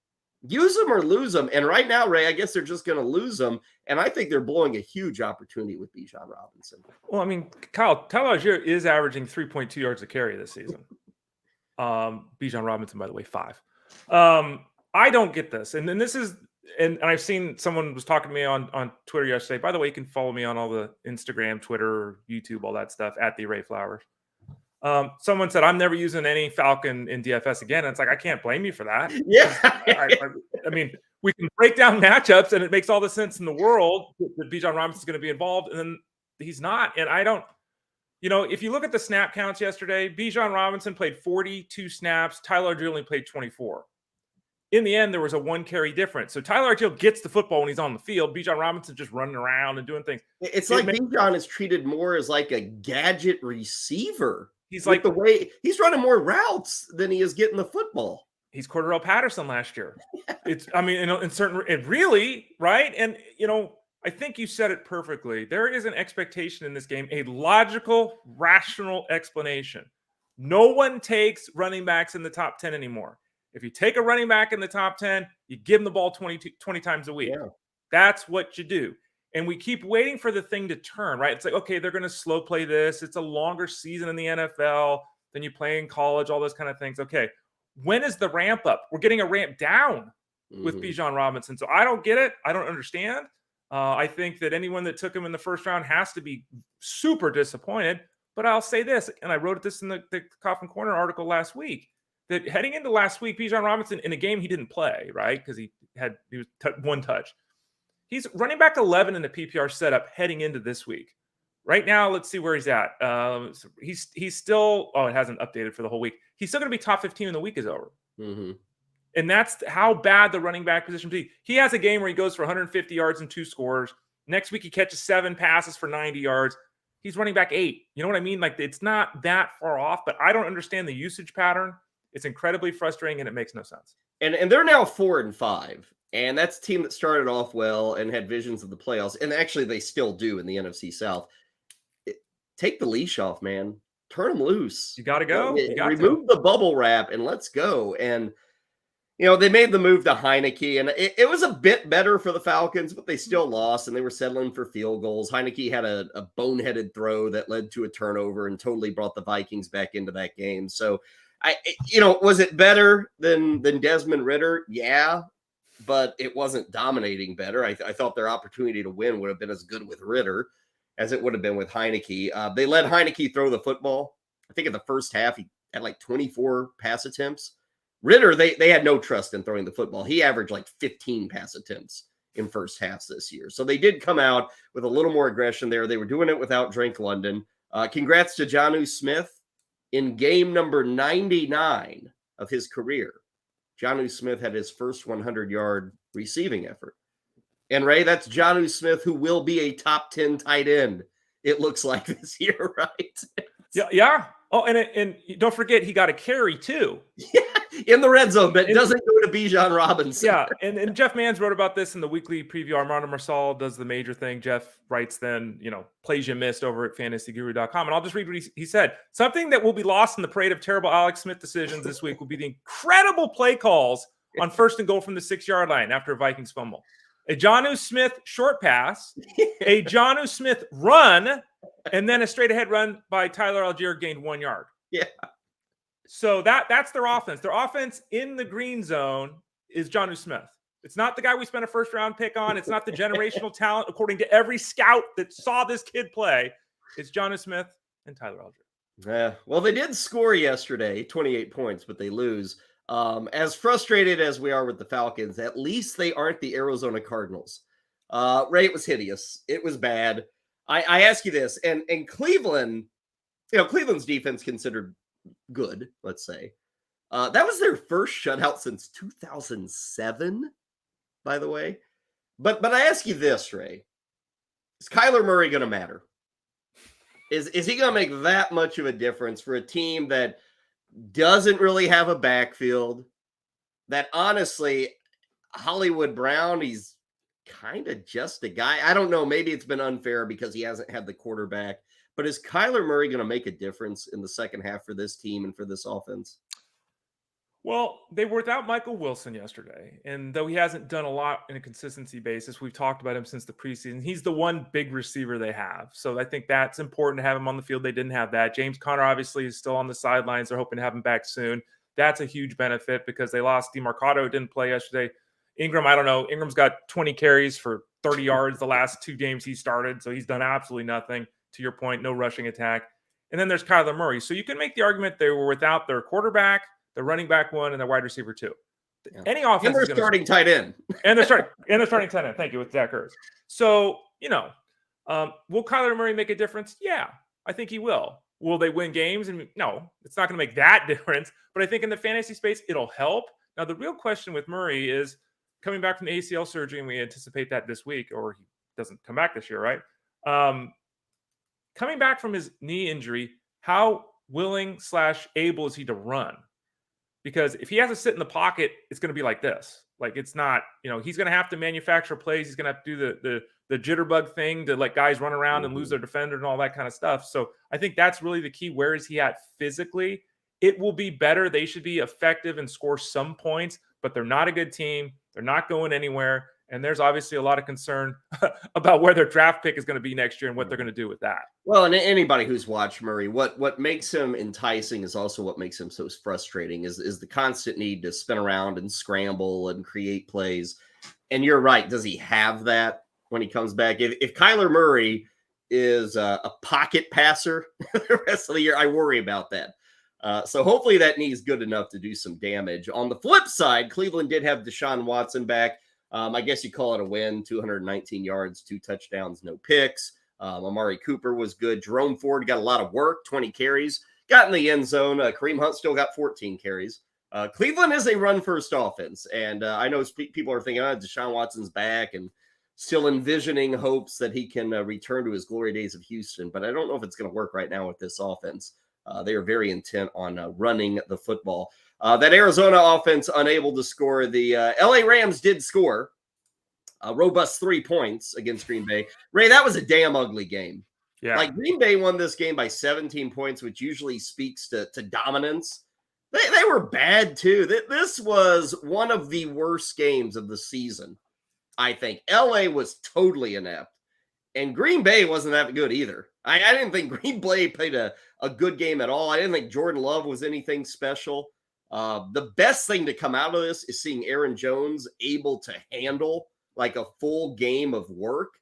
or lose them. And right now, Ray, I guess they're just going to lose them. And I think they're blowing a huge opportunity with Bijan Robinson. Well, I mean, Kyle, Tyler Algier is averaging 3.2 yards a carry this season. Bijan Robinson, by the way, 5. I don't get this. And then this is, and I've seen someone was talking to me on Twitter yesterday. By the way, you can follow me on all the Instagram, Twitter, YouTube, all that stuff at the Ray Flowers. Someone said, I'm never using any Falcon in DFS again. And it's like, I can't blame you for that. Yeah. I mean, we can break down matchups and it makes all the sense in the world that Bijan Robinson is going to be involved. And then he's not. And I don't, if you look at the snap counts yesterday, Bijan Robinson played 42 snaps. Tyler Algier only played 24. In the end, there was a 1 carry difference. So Tyler Algier gets the football when he's on the field. Bijan Robinson just running around and doing things. It's like Bijan is treated more as like a gadget receiver. He's like the way he's running more routes than he is getting the football. He's Cordell Patterson last year. It's, I mean, in certain, it really, right? And, I think you said it perfectly. There is an expectation in this game, a logical, rational explanation. No one takes running backs in the top 10 anymore. If you take a running back in the top 10, you give him the ball 20 times a week. Yeah. That's what you do. And we keep waiting for the thing to turn, right? It's like, okay, they're going to slow play this. It's a longer season in the NFL than you play in college, all those kind of things. Okay, when is the ramp up? We're getting a ramp down with Bijan Robinson. So I don't get it. I don't understand. I think that anyone that took him in the first round has to be super disappointed. But I'll say this, and I wrote this in the Coffin Corner article last week, that heading into last week, Bijan Robinson, in a game he didn't play, right? Because he was one touch. He's running back 11 in the PPR setup heading into this week. Right now, let's see where he's at. He's still, it hasn't updated for the whole week. He's still going to be top 15 when the week is over. Mm-hmm. And that's how bad the running back position be. He has a game where he goes for 150 yards and 2 scores. Next week, he catches 7 passes for 90 yards. He's running back 8. You know what I mean? Like, it's not that far off, but I don't understand the usage pattern. It's incredibly frustrating, and it makes no sense. And they're now 4-5. And that's a team that started off well and had visions of the playoffs. And actually, they still do in the NFC South. Take the leash off, man. Turn them loose. You got to go. Remove the bubble wrap and let's go. And, they made the move to Heineke. And it was a bit better for the Falcons, but they still lost. And they were settling for field goals. Heineke had a boneheaded throw that led to a turnover and totally brought the Vikings back into that game. So, was it better than Desmond Ridder? Yeah. But it wasn't dominating better. I thought their opportunity to win would have been as good with Ridder as it would have been with Heineke. They let Heineke throw the football. I think in the first half, he had like 24 pass attempts. Ridder, they had no trust in throwing the football. He averaged like 15 pass attempts in first halves this year. So they did come out with a little more aggression there. They were doing it without Drake London. Congrats to Jonnu Smith in game number 99 of his career. Jonnu Smith had his first 100-yard receiving effort. And, Ray, that's Jonnu Smith, who will be a top 10 tight end, it looks like, this year, right? Yeah. Oh, and don't forget, he got a carry, too. Yeah, in the red zone, but it doesn't go to Bijan Robinson. Yeah, and Jeff Manns wrote about this in the weekly preview. Armando Marsal does the major thing. Jeff writes then, plays you missed over at fantasyguru.com. And I'll just read what he said. Something that will be lost in the parade of terrible Alex Smith decisions this week will be the incredible play calls on first and goal from the 6-yard line after a Vikings fumble. A Jonnu Smith short pass, a Jonnu Smith run, and then a straight ahead run by Tyler Algier gained 1 yard. Yeah. So that's their offense. Their offense in the green zone is Jonnu Smith. It's not the guy we spent a first-round pick on. It's not the generational talent, according to every scout that saw this kid play. It's Jonnu Smith and Tyler Algier. Yeah. Well, they did score yesterday, 28 points, but they lose. As frustrated as we are with the Falcons, at least they aren't the Arizona Cardinals. Ray, it was hideous. It was bad. I ask you this, and Cleveland, Cleveland's defense considered good, let's say. That was their first shutout since 2007, by the way. But I ask you this, Ray. Is Kyler Murray going to matter? Is he going to make that much of a difference for a team that doesn't really have a backfield, that honestly, Hollywood Brown, he's kind of just a guy. I don't know. Maybe it's been unfair because he hasn't had the quarterback, but is Kyler Murray going to make a difference in the second half for this team and for this offense? Well, they were without Michael Wilson yesterday. And though he hasn't done a lot in a consistency basis, we've talked about him since the preseason. He's the one big receiver they have. So I think that's important to have him on the field. They didn't have that. James Conner obviously is still on the sidelines. They're hoping to have him back soon. That's a huge benefit because they lost DeMarcado, didn't play yesterday. Ingram, I don't know. Ingram's got 20 carries for 30 yards the last 2 games he started. So he's done absolutely nothing. To your point, no rushing attack. And then there's Kyler Murray. So you can make the argument they were without their quarterback, the running back 1, and the wide receiver 2. Yeah. Any offense, and they're starting tight end, and they're starting tight end. Thank you, with Zach Ertz. So will Kyler Murray make a difference? Yeah, I think he will. Will they win games? And no, it's not going to make that difference. But I think in the fantasy space, it'll help. Now the real question with Murray is coming back from the ACL surgery, and we anticipate that this week, or he doesn't come back this year, right? Coming back from his knee injury, how willing/able is he to run? Because if he has to sit in the pocket, it's going to be like this. Like, it's not, he's going to have to manufacture plays. He's going to have to do the jitterbug thing to let guys run around and lose their defender and all that kind of stuff. So I think that's really the key. Where is he at physically? It will be better. They should be effective and score some points, but they're not a good team. They're not going anywhere. And there's obviously a lot of concern about where their draft pick is going to be next year and what they're going to do with that. Well, and anybody who's watched Murray, what makes him enticing is also what makes him so frustrating is the constant need to spin around and scramble and create plays. And you're right. Does he have that when he comes back? If Kyler Murray is a pocket passer the rest of the year. I worry about that. So hopefully that knee's good enough to do some damage. On the flip side, Cleveland did have Deshaun Watson back. I guess you call it a win, 219 yards, 2 touchdowns, no picks. Amari Cooper was good. Jerome Ford got a lot of work, 20 carries, got in the end zone. Kareem Hunt still got 14 carries. Cleveland is a run-first offense, and I know people are thinking, Deshaun Watson's back and still envisioning hopes that he can return to his glory days of Houston, but I don't know if it's going to work right now with this offense. They are very intent on running the football. That Arizona offense unable to score. The LA Rams did score a robust 3 points against Green Bay. Ray, that was a damn ugly game. Yeah. Like Green Bay won this game by 17 points, which usually speaks to dominance. They were bad too. This was one of the worst games of the season, I think. LA was totally inept. And Green Bay wasn't that good either. I didn't think Green Bay played a good game at all. I didn't think Jordan Love was anything special. The best thing to come out of this is seeing Aaron Jones able to handle like a full game of work.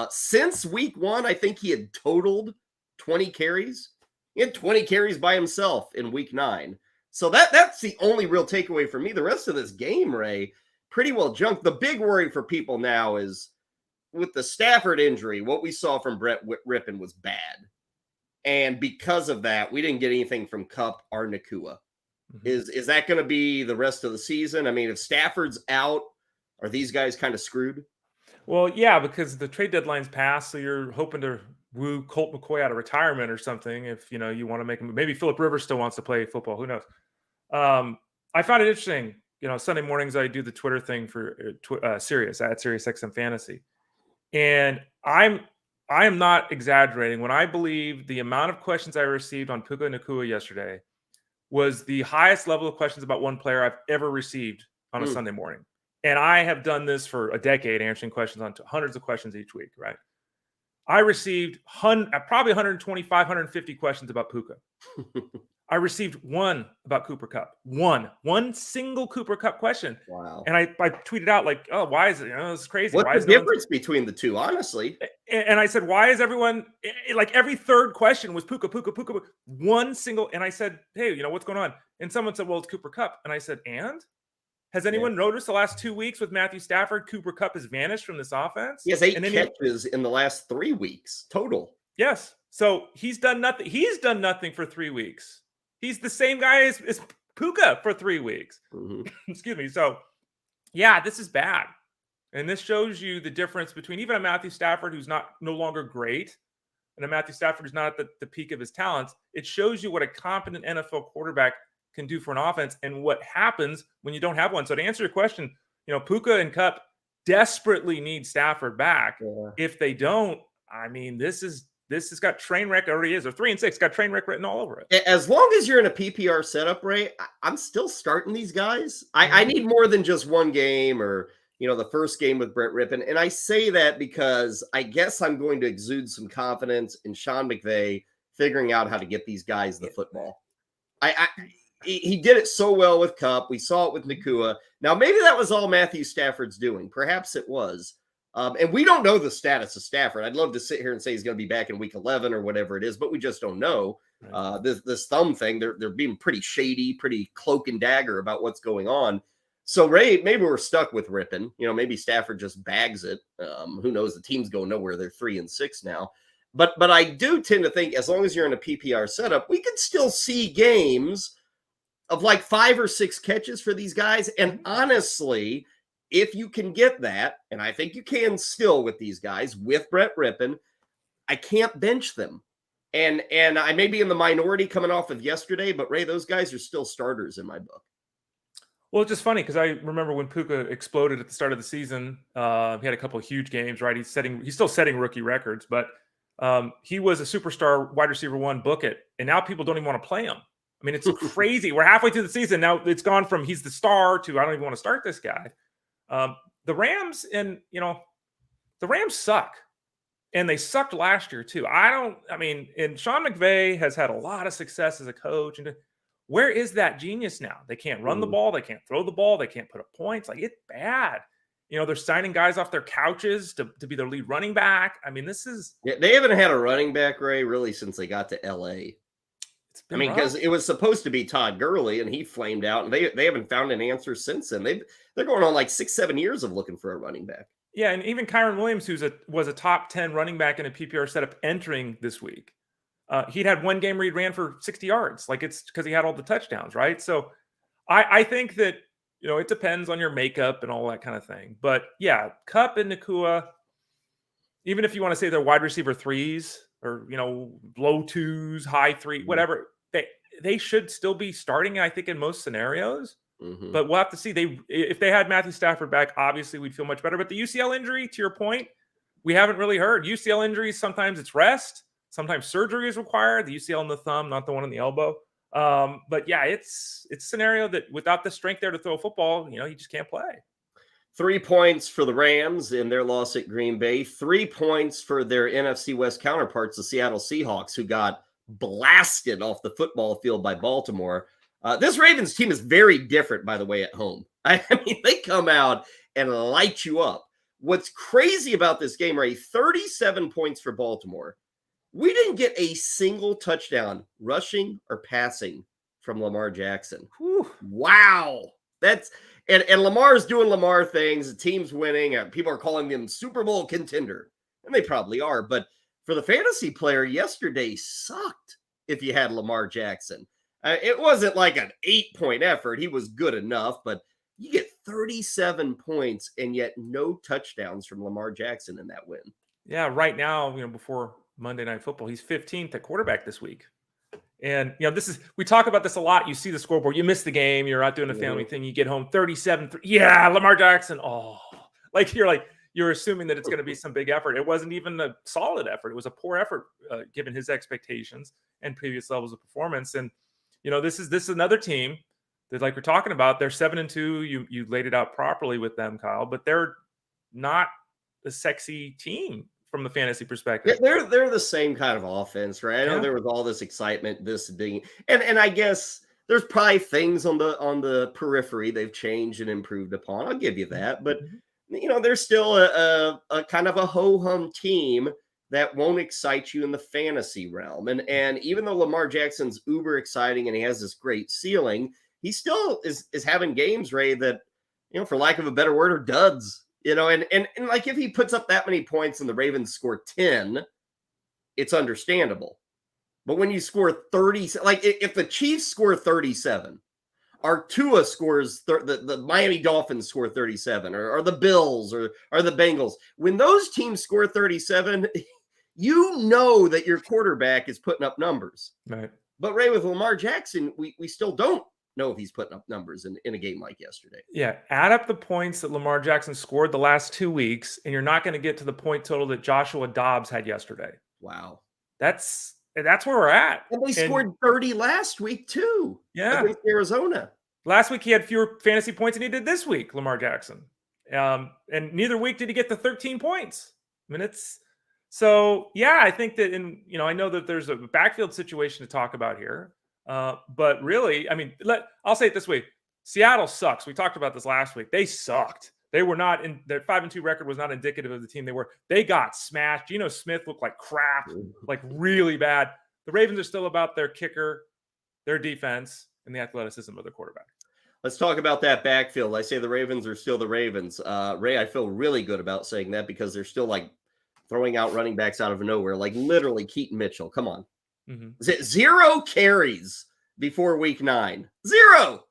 Since week 1, I think he had totaled 20 carries. He had 20 carries by himself in week 9. So that's the only real takeaway for me. The rest of this game, Ray, pretty well junk. The big worry for people now is with the Staffford injury, what we saw from Brett Rippon was bad. And because of that, we didn't get anything from Kupp or Nakua. Mm-hmm. Is that going to be the rest of the season? I mean, if Stafford's out, are these guys kind of screwed? Well, yeah, because the trade deadline's passed, so you're hoping to woo Colt McCoy out of retirement or something. If you want to make him, maybe Phillip Rivers still wants to play football. Who knows? I found it interesting. Sunday mornings I do the Twitter thing for Sirius at SiriusXM Fantasy. And I am not exaggerating when I believe the amount of questions I received on Puka and Nakua yesterday was the highest level of questions about one player I've ever received on a Sunday morning. And I have done this for a decade, answering questions on hundreds of questions each week, right? I received probably 125, 150 questions about Puka. I received one about Cooper Kupp. One single Cooper Kupp question. Wow. And I tweeted out like, oh, why is it? This is crazy. What's the difference between the two, honestly? And I said, why is everyone, like every third question was Puka. One single, and I said, hey, what's going on? And someone said, well, it's Cooper Kupp. And I said, and? Has anyone noticed the last 2 weeks with Matthew Stafford, Cooper Kupp has vanished from this offense? He has 8 catches in the last 3 weeks total. Yes. So he's done nothing. He's done nothing for 3 weeks. He's the same guy as Puka for 3 weeks. Mm-hmm. Excuse me. So, yeah, this is bad. And this shows you the difference between even a Matthew Stafford who's no longer great and a Matthew Stafford who's not at the peak of his talents. It shows you what a competent NFL quarterback can do for an offense and what happens when you don't have one. So to answer your question, Puka and Kupp desperately need Stafford back. Yeah. If they don't, I mean, this has got train wreck already is. Or 3-6 got train wreck written all over it. As long as you're in a PPR setup, Ray, I'm still starting these guys. I need more than just one game or, the first game with Brett Rippon. And I say that because I guess I'm going to exude some confidence in Sean McVay figuring out how to get these guys the football. He did it so well with Kupp. We saw it with Nakua. Now, maybe that was all Matthew Stafford's doing. Perhaps it was. And we don't know the status of Stafford. I'd love to sit here and say he's going to be back in week 11 or whatever it is, but we just don't know. This thumb thing, they're being pretty shady, pretty cloak and dagger about what's going on. So, Ray, maybe we're stuck with Rippon. Maybe Stafford just bags it. Who knows? The team's going nowhere. They're 3-6 now. But I do tend to think as long as you're in a PPR setup, we could still see games of like 5 or 6 catches for these guys. And honestly, if you can get that, and I think you can still with these guys, with Brett Rippon, I can't bench them. And I may be in the minority coming off of yesterday, but Ray, those guys are still starters in my book. Well, it's just funny because I remember when Puka exploded at the start of the season, he had a couple of huge games, right? He's still setting rookie records, but he was a superstar wide receiver 1, book it. And now people don't even want to play him. I mean, it's crazy. We're halfway through the season. Now it's gone from he's the star to I don't even want to start this guy. The Rams the Rams suck. And they sucked last year too. And Sean McVay has had a lot of success as a coach. And where is that genius now? They can't run the ball. They can't throw the ball. They can't put up points. Like, it's bad. They're signing guys off their couches to be their lead running back. I mean, they haven't had a running back, Ray, really since they got to LA. It's been rough. Because it was supposed to be Todd Gurley and he flamed out, and they haven't found an answer since then. They're going on like 6-7 years of looking for a running back. Yeah, and even Kyron Williams, was a top 10 running back in a PPR setup entering this week. He'd had one game where he ran for 60 yards. Like, it's because he had all the touchdowns, right? So I think that, it depends on your makeup and all that kind of thing. But yeah, Kupp and Nacua, even if you want to say they're wide receiver threes or, low twos, high three, whatever, they should still be starting, I think, in most scenarios. Mm-hmm. But we'll have to see. If they had Matthew Staffford back, obviously we'd feel much better. But the UCL injury, to your point, we haven't really heard. UCL injuries, sometimes it's rest. Sometimes surgery is required. The UCL in the thumb, not the one in the elbow. But yeah, it's a scenario that without the strength there to throw a football, you just can't play. 3 points for the Rams in their loss at Green Bay. 3 points for their NFC West counterparts, the Seattle Seahawks, who got blasted off the football field by Baltimore. This Ravens team is very different, by the way, at home. I mean, they come out and light you up. What's crazy about this game, Ray, 37 points for Baltimore. We didn't get a single touchdown rushing or passing from Lamar Jackson. Whew. Wow. And Lamar's doing Lamar things. The team's winning. People are calling them Super Bowl contender. And they probably are. But for the fantasy player, yesterday sucked if you had Lamar Jackson. It wasn't like an 8-point effort. He was good enough. But you get 37 points and yet no touchdowns from Lamar Jackson in that win. Yeah, right now, before Monday Night Football, he's 15th at quarterback this week. And, we talk about this a lot. You see the scoreboard, you miss the game, you're out doing a family thing, you get home 37. Yeah, Lamar Jackson. Oh, you're assuming that it's going to be some big effort. It wasn't even a solid effort. It was a poor effort given his expectations and previous levels of performance. And, this is another team that, like we're talking about, they're 7-2. You laid it out properly with them, Kyle, but they're not a sexy team from the fantasy perspective. They're the same kind of offense, right? I know there was all this excitement, this being, and I guess there's probably things on the periphery they've changed and improved upon. I'll give you that, but they're still a kind of a ho-hum team that won't excite you in the fantasy realm. And even though Lamar Jackson's uber exciting and he has this great ceiling, he still is having games, Ray, that, for lack of a better word, are duds. And like if he puts up that many points and the Ravens score 10, it's understandable. But when you score 30, like if the Chiefs score 37, or Tua scores, the Miami Dolphins score 37, or the Bills or the Bengals, when those teams score 37, that your quarterback is putting up numbers. Right. But Ray, with Lamar Jackson, we still don't know if he's putting up numbers in a game like yesterday. Yeah, add up the points that Lamar Jackson scored the last 2 weeks, and you're not going to get to the point total that Joshua Dobbs had yesterday. Wow. That's where we're at. And they scored 30 last week, too. Yeah. Against Arizona. Last week, he had fewer fantasy points than he did this week, Lamar Jackson. And neither week did he get the 13 points. I mean, I think that I know that there's a backfield situation to talk about here. But really, I mean, I'll say it this way. Seattle sucks. We talked about this last week. They sucked. They were not in their 5-2 record was not indicative of the team they were. They got smashed. Geno Smith looked like crap, like really bad. The Ravens are still about their kicker, their defense, and the athleticism of their quarterback. Let's talk about that backfield. I say the Ravens are still the Ravens. Ray, I feel really good about saying that because they're still like throwing out running backs out of nowhere, like literally Keaton Mitchell. Come on. Mm-hmm. 0 carries before week 9. 0.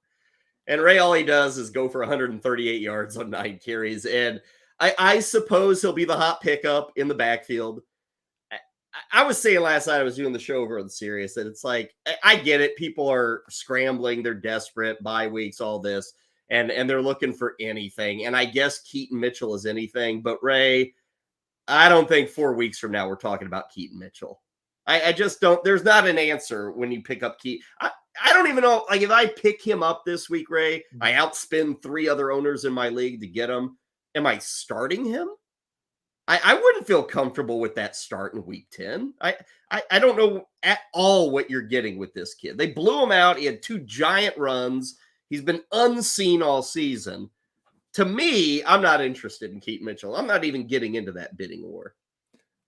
And Ray, all he does is go for 138 yards on 9 carries. And I suppose he'll be the hot pickup in the backfield. I was saying last night, I was doing the show over on Sirius, that it's like, I get it. People are scrambling. They're desperate, bye weeks, all this. And they're looking for anything. And I guess Keaton Mitchell is anything. But Ray, I don't think 4 weeks from now we're talking about Keaton Mitchell. I just don't. There's not an answer when you pick up Keaton. I don't even know. Like if I pick him up this week, Ray, I outspend 3 other owners in my league to get him. Am I starting him? I wouldn't feel comfortable with that start in week 10. I don't know at all what you're getting with this kid. They blew him out. He had 2 giant runs. He's been unseen all season. to me, I'm not interested in Keaton Mitchell. I'm not even getting into that bidding war.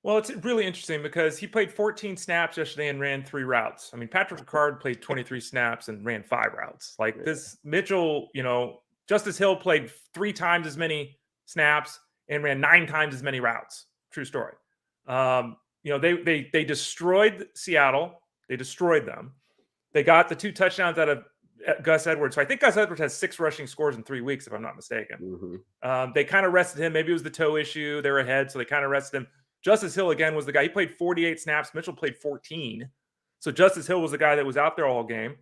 Well, it's really interesting because he played 14 snaps yesterday and ran 3 routes. I mean, Patrick Ricard played 23 snaps and ran 5 routes. Like this Mitchell, Justice Hill played 3 times as many snaps and ran 9 times as many routes. True story. They destroyed Seattle. They destroyed them. They got the 2 touchdowns out of Gus Edwards. So I think Gus Edwards has 6 rushing scores in 3 weeks, if I'm not mistaken. They kind of rested him. Maybe it was the toe issue. They were ahead, so they kind of rested him. Justice Hill, again, was the guy. He played 48 snaps. Mitchell played 14. So Justice Hill was the guy that was out there all game.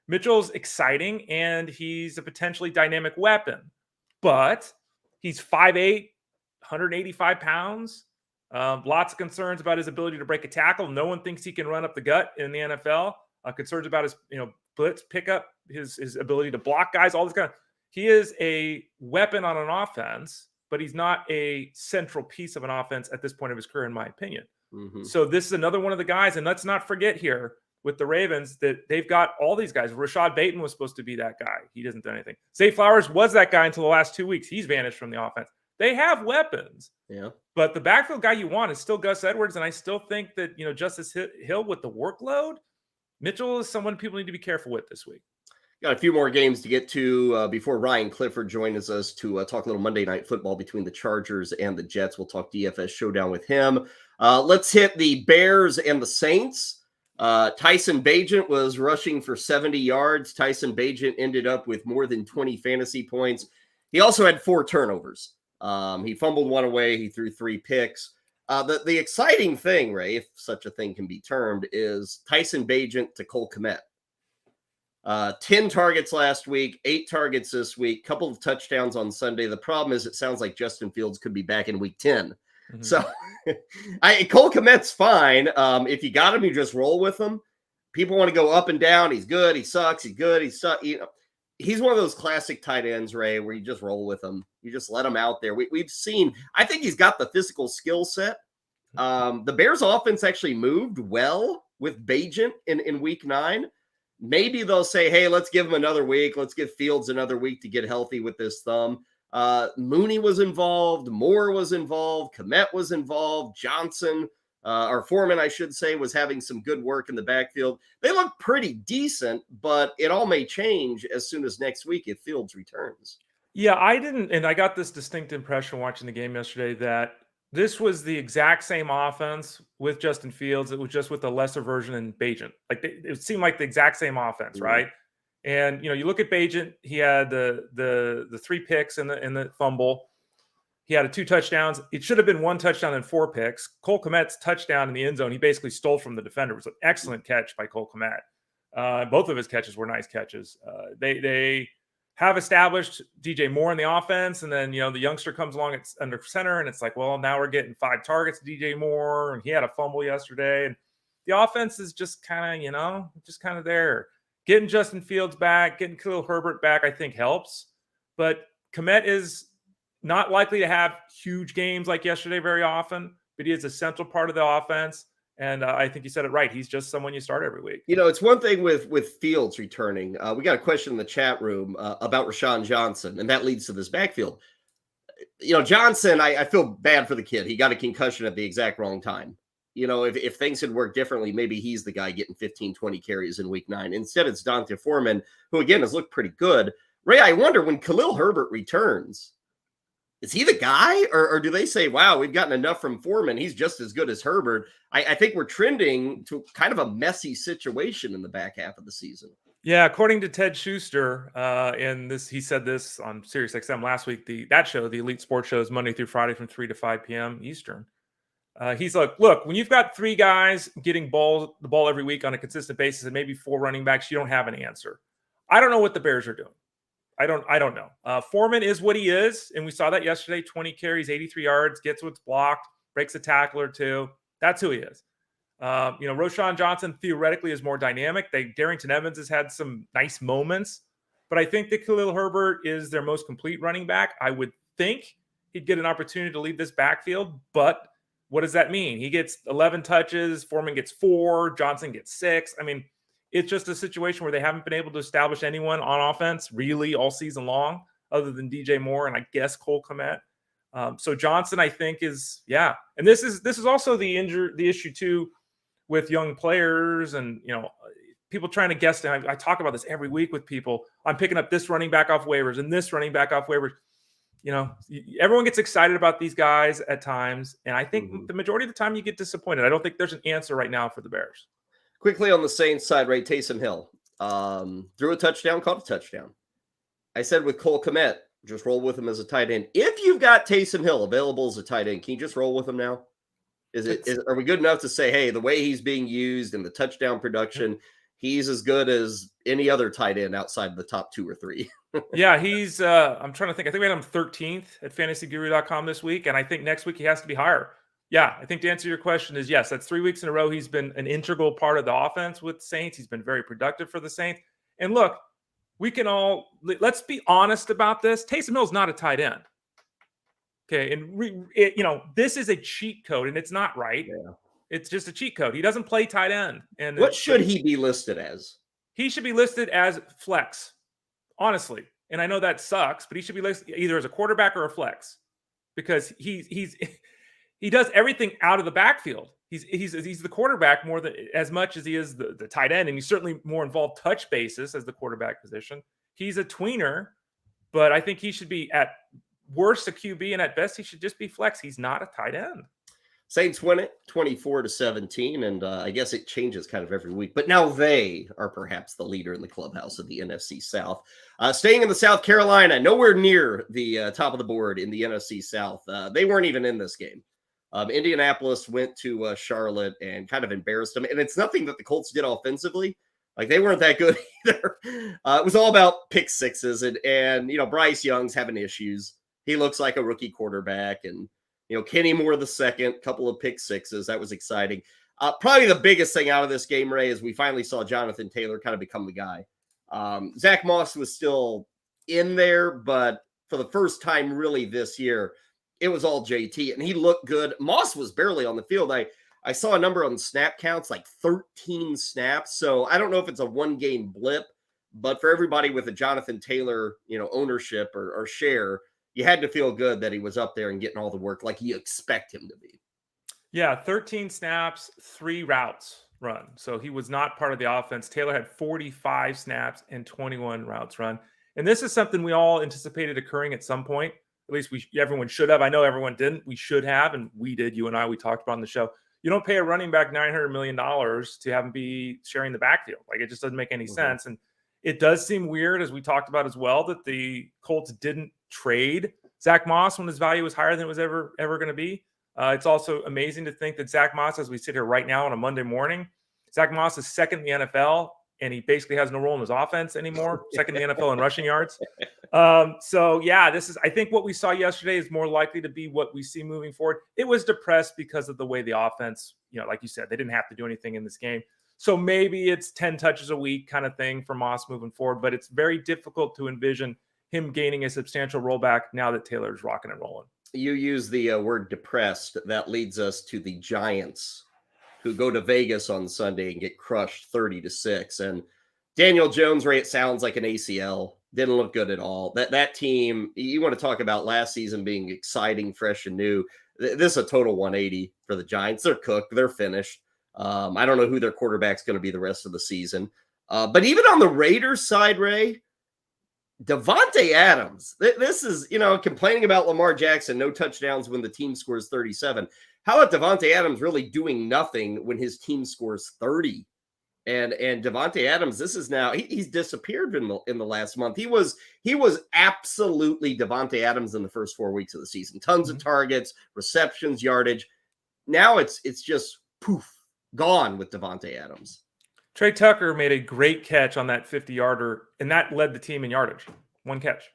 Mitchell's exciting, and he's a potentially dynamic weapon. But he's 5'8", 185 pounds. Lots of concerns about his ability to break a tackle. No one thinks he can run up the gut in the NFL. Concerns about his blitz pickup, his ability to block guys, all this kind of. He is a weapon on an offense, but he's not a central piece of an offense at this point of his career, in my opinion. So this is another one of the guys, and let's not forget here with the Ravens that they've got all these guys. Rachaad Bateman was supposed to be that guy. He doesn't do anything. Zay Flowers was that guy until the last 2 weeks. He's vanished from the offense. They have weapons. Yeah. But the backfield guy you want is still Gus Edwards, and I still think that, Justice Hill with the workload, Mitchell is someone people need to be careful with this week. Got a few more games to get to before Ryan Clifford joins us to talk a little Monday Night Football between the Chargers and the Jets. We'll talk DFS Showdown with him. Let's hit the Bears and the Saints. Tyson Bagent was rushing for 70 yards. Tyson Bagent ended up with more than 20 fantasy points. He also had 4 turnovers. He fumbled one away. He threw 3 picks. The exciting thing, Ray, if such a thing can be termed, is Tyson Bagent to Cole Kmet. 10 targets last week, 8 targets this week, couple of touchdowns on Sunday. The problem is it sounds like Justin Fields could be back in week 10. So Cole Kmet's fine. If you got him, you just roll with him. People want to go up and down. He's good. He sucks. He's good. He sucks. He's one of those classic tight ends, Ray, where you just roll with him. You just let him out there. We've seen, I think he's got the physical skill set. The Bears offense actually moved well with Bagent in week 9. Maybe they'll say, hey, let's give him another week. Let's give Fields another week to get healthy with this thumb. Mooney was involved. Moore was involved. Kmet was involved. Johnson, or Foreman, I should say, was having some good work in the backfield. They look pretty decent, but it all may change as soon as next week if Fields returns. Yeah, I got this distinct impression watching the game yesterday that this was the exact same offense with Justin Fields. It was just with a lesser version in Bagent. Like it seemed like the exact same offense, right? And you look at Bagent. He had the 3 picks and the fumble. He had 2 touchdowns. It should have been 1 touchdown and 4 picks. Cole Kmet's touchdown in the end zone, he basically stole from the defender. It was an excellent catch by Cole Kmet. Both of his catches were nice catches. They have established DJ Moore in the offense, and then the youngster comes along at under center, and it's like, well, now we're getting 5 targets to DJ Moore, and he had a fumble yesterday, and the offense is just kind of there. Getting Justin Fields back, getting Khalil Herbert back, I think helps, but Kmet is not likely to have huge games like yesterday very often, but he is a central part of the offense. And I think you said it right. He's just someone you start every week. It's one thing with Fields returning. We got a question in the chat room about Rashawn Johnson, and that leads to this backfield. Johnson, I feel bad for the kid. He got a concussion at the exact wrong time. If things had worked differently, maybe he's the guy getting 15, 20 carries in week 9. Instead, it's Dante Foreman, who, again, has looked pretty good. Ray, I wonder when Khalil Herbert returns, is he the guy, or do they say, wow, we've gotten enough from Foreman. He's just as good as Herbert. I think we're trending to kind of a messy situation in the back half of the season. Yeah, according to Ted Schuster, he said this on SiriusXM last week. The Elite Sports Show, is Monday through Friday from 3 to 5 p.m. Eastern. He's like, look, when you've got 3 guys getting the ball every week on a consistent basis, and maybe 4 running backs, you don't have an answer. I don't know what the Bears are doing. I don't know. Foreman is what he is, and we saw that yesterday. 20 carries, 83 yards, gets what's blocked, breaks a tackle or 2. That's who he is. Rashawn Johnson theoretically is more dynamic. Darrington Evans has had some nice moments, but I think that Khalil Herbert is their most complete running back. I would think he'd get an opportunity to lead this backfield, but what does that mean? He gets 11 touches, Foreman gets 4, Johnson gets 6. I mean, it's just a situation where they haven't been able to establish anyone on offense really all season long. other than DJ Moore and I guess Cole Kmet. So Johnson, I think, is and this is also the issue too with young players and people trying to guess. And I talk about this every week with people. I'm picking up this running back off waivers and this running back off waivers. Everyone gets excited about these guys at times, and I think the majority of the time you get disappointed. I don't think there's an answer right now for the Bears. Quickly on the Saints side, right? Taysom Hill threw a touchdown, caught a touchdown. I said with Cole Kmet, just roll with him as a tight end. If you've got Taysom Hill available as a tight end, can you just roll with him now? Are we good enough to say, hey, the way he's being used and the touchdown production, he's as good as any other tight end outside the top 2 or 3? Yeah, he's I'm trying to think. I think we had him 13th at fantasyguru.com this week, and I think next week he has to be higher. Yeah, I think to answer your question is yes. That's 3 weeks in a row he's been an integral part of the offense with the Saints. He's been very productive for the Saints. And look, let's be honest about this. Taysom Hill's not a tight end. Okay, and this is a cheat code, and it's not right. Yeah. It's just a cheat code. He doesn't play tight end. And what should he be listed as? He should be listed as flex, honestly. And I know that sucks, but he should be listed either as a quarterback or a flex because he does everything out of the backfield. He's the quarterback more than as much as he is the tight end, and he's certainly more involved touch basis as the quarterback position. He's a tweener, but I think he should be at worst a QB, and at best he should just be flex. He's not a tight end. Saints win it 24-17, and I guess it changes kind of every week. But now they are perhaps the leader in the clubhouse of the NFC South. Staying in the South Carolina, nowhere near the top of the board in the NFC South. They weren't even in this game. Indianapolis went to Charlotte and kind of embarrassed them. And it's nothing that the Colts did offensively. Like, they weren't that good either. It was all about pick sixes. And Bryce Young's having issues. He looks like a rookie quarterback. And, Kenny Moore the second, couple of pick sixes. That was exciting. Probably the biggest thing out of this game, Ray, is we finally saw Jonathan Taylor kind of become the guy. Zach Moss was still in there, but for the first time really this year, it was all JT, and he looked good. Moss was barely on the field. I saw a number on snap counts, like 13 snaps. So I don't know if it's a one-game blip, but for everybody with a Jonathan Taylor, ownership or share, you had to feel good that he was up there and getting all the work like you expect him to be. Yeah, 13 snaps, 3 routes run. So he was not part of the offense. Taylor had 45 snaps and 21 routes run. And this is something we all anticipated occurring at some point. At least everyone should have. I know everyone didn't. We should have, and we did. You and I, we talked about on the show. You don't pay a running back $900 million to have him be sharing the backfield. Like, it just doesn't make any sense. And it does seem weird, as we talked about as well, that the Colts didn't trade Zach Moss when his value was higher than it was ever going to be. It's also amazing to think that Zach Moss, as we sit here right now on a Monday morning, Zach Moss is second in the NFL, and he basically has no role in his offense anymore. Second in the NFL in rushing yards. I think what we saw yesterday is more likely to be what we see moving forward. It was depressed because of the way the offense, like you said, they didn't have to do anything in this game. So maybe it's 10 touches a week kind of thing for Moss moving forward, but it's very difficult to envision him gaining a substantial rollback now that Taylor's rocking and rolling. You use the word depressed. That leads us to the Giants, who go to Vegas on Sunday and get crushed 30-6. And Daniel Jones, Ray, it sounds like an ACL. Didn't look good at all. That team, you want to talk about last season being exciting, fresh, and new. This is a total 180 for the Giants. They're cooked. They're finished. I don't know who their quarterback's going to be the rest of the season. But even on the Raiders side, Ray, Davante Adams, this is, complaining about Lamar Jackson, no touchdowns when the team scores 37. How about Davante Adams really doing nothing when his team scores 30? And Davante Adams, this is now he's disappeared in the last month. He was absolutely Davante Adams in the first 4 weeks of the season. Tons of targets, receptions, yardage. Now it's just poof, gone with Davante Adams. Trey Tucker made a great catch on that 50-yarder, and that led the team in yardage. One catch.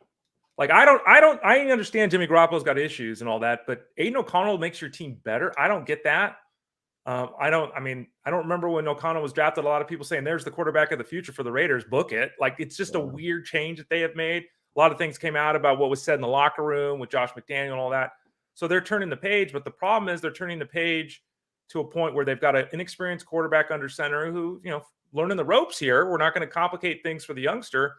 Like, I understand Jimmy Garoppolo's got issues and all that, but Aiden O'Connell makes your team better. I don't get that. I don't remember when O'Connell was drafted, a lot of people saying there's the quarterback of the future for the Raiders. Book it. Like, it's just a weird change that they have made. A lot of things came out about what was said in the locker room with Josh McDaniel and all that. So they're turning the page, but the problem is they're turning the page to a point where they've got an inexperienced quarterback under center who, learning the ropes here. We're not going to complicate things for the youngster.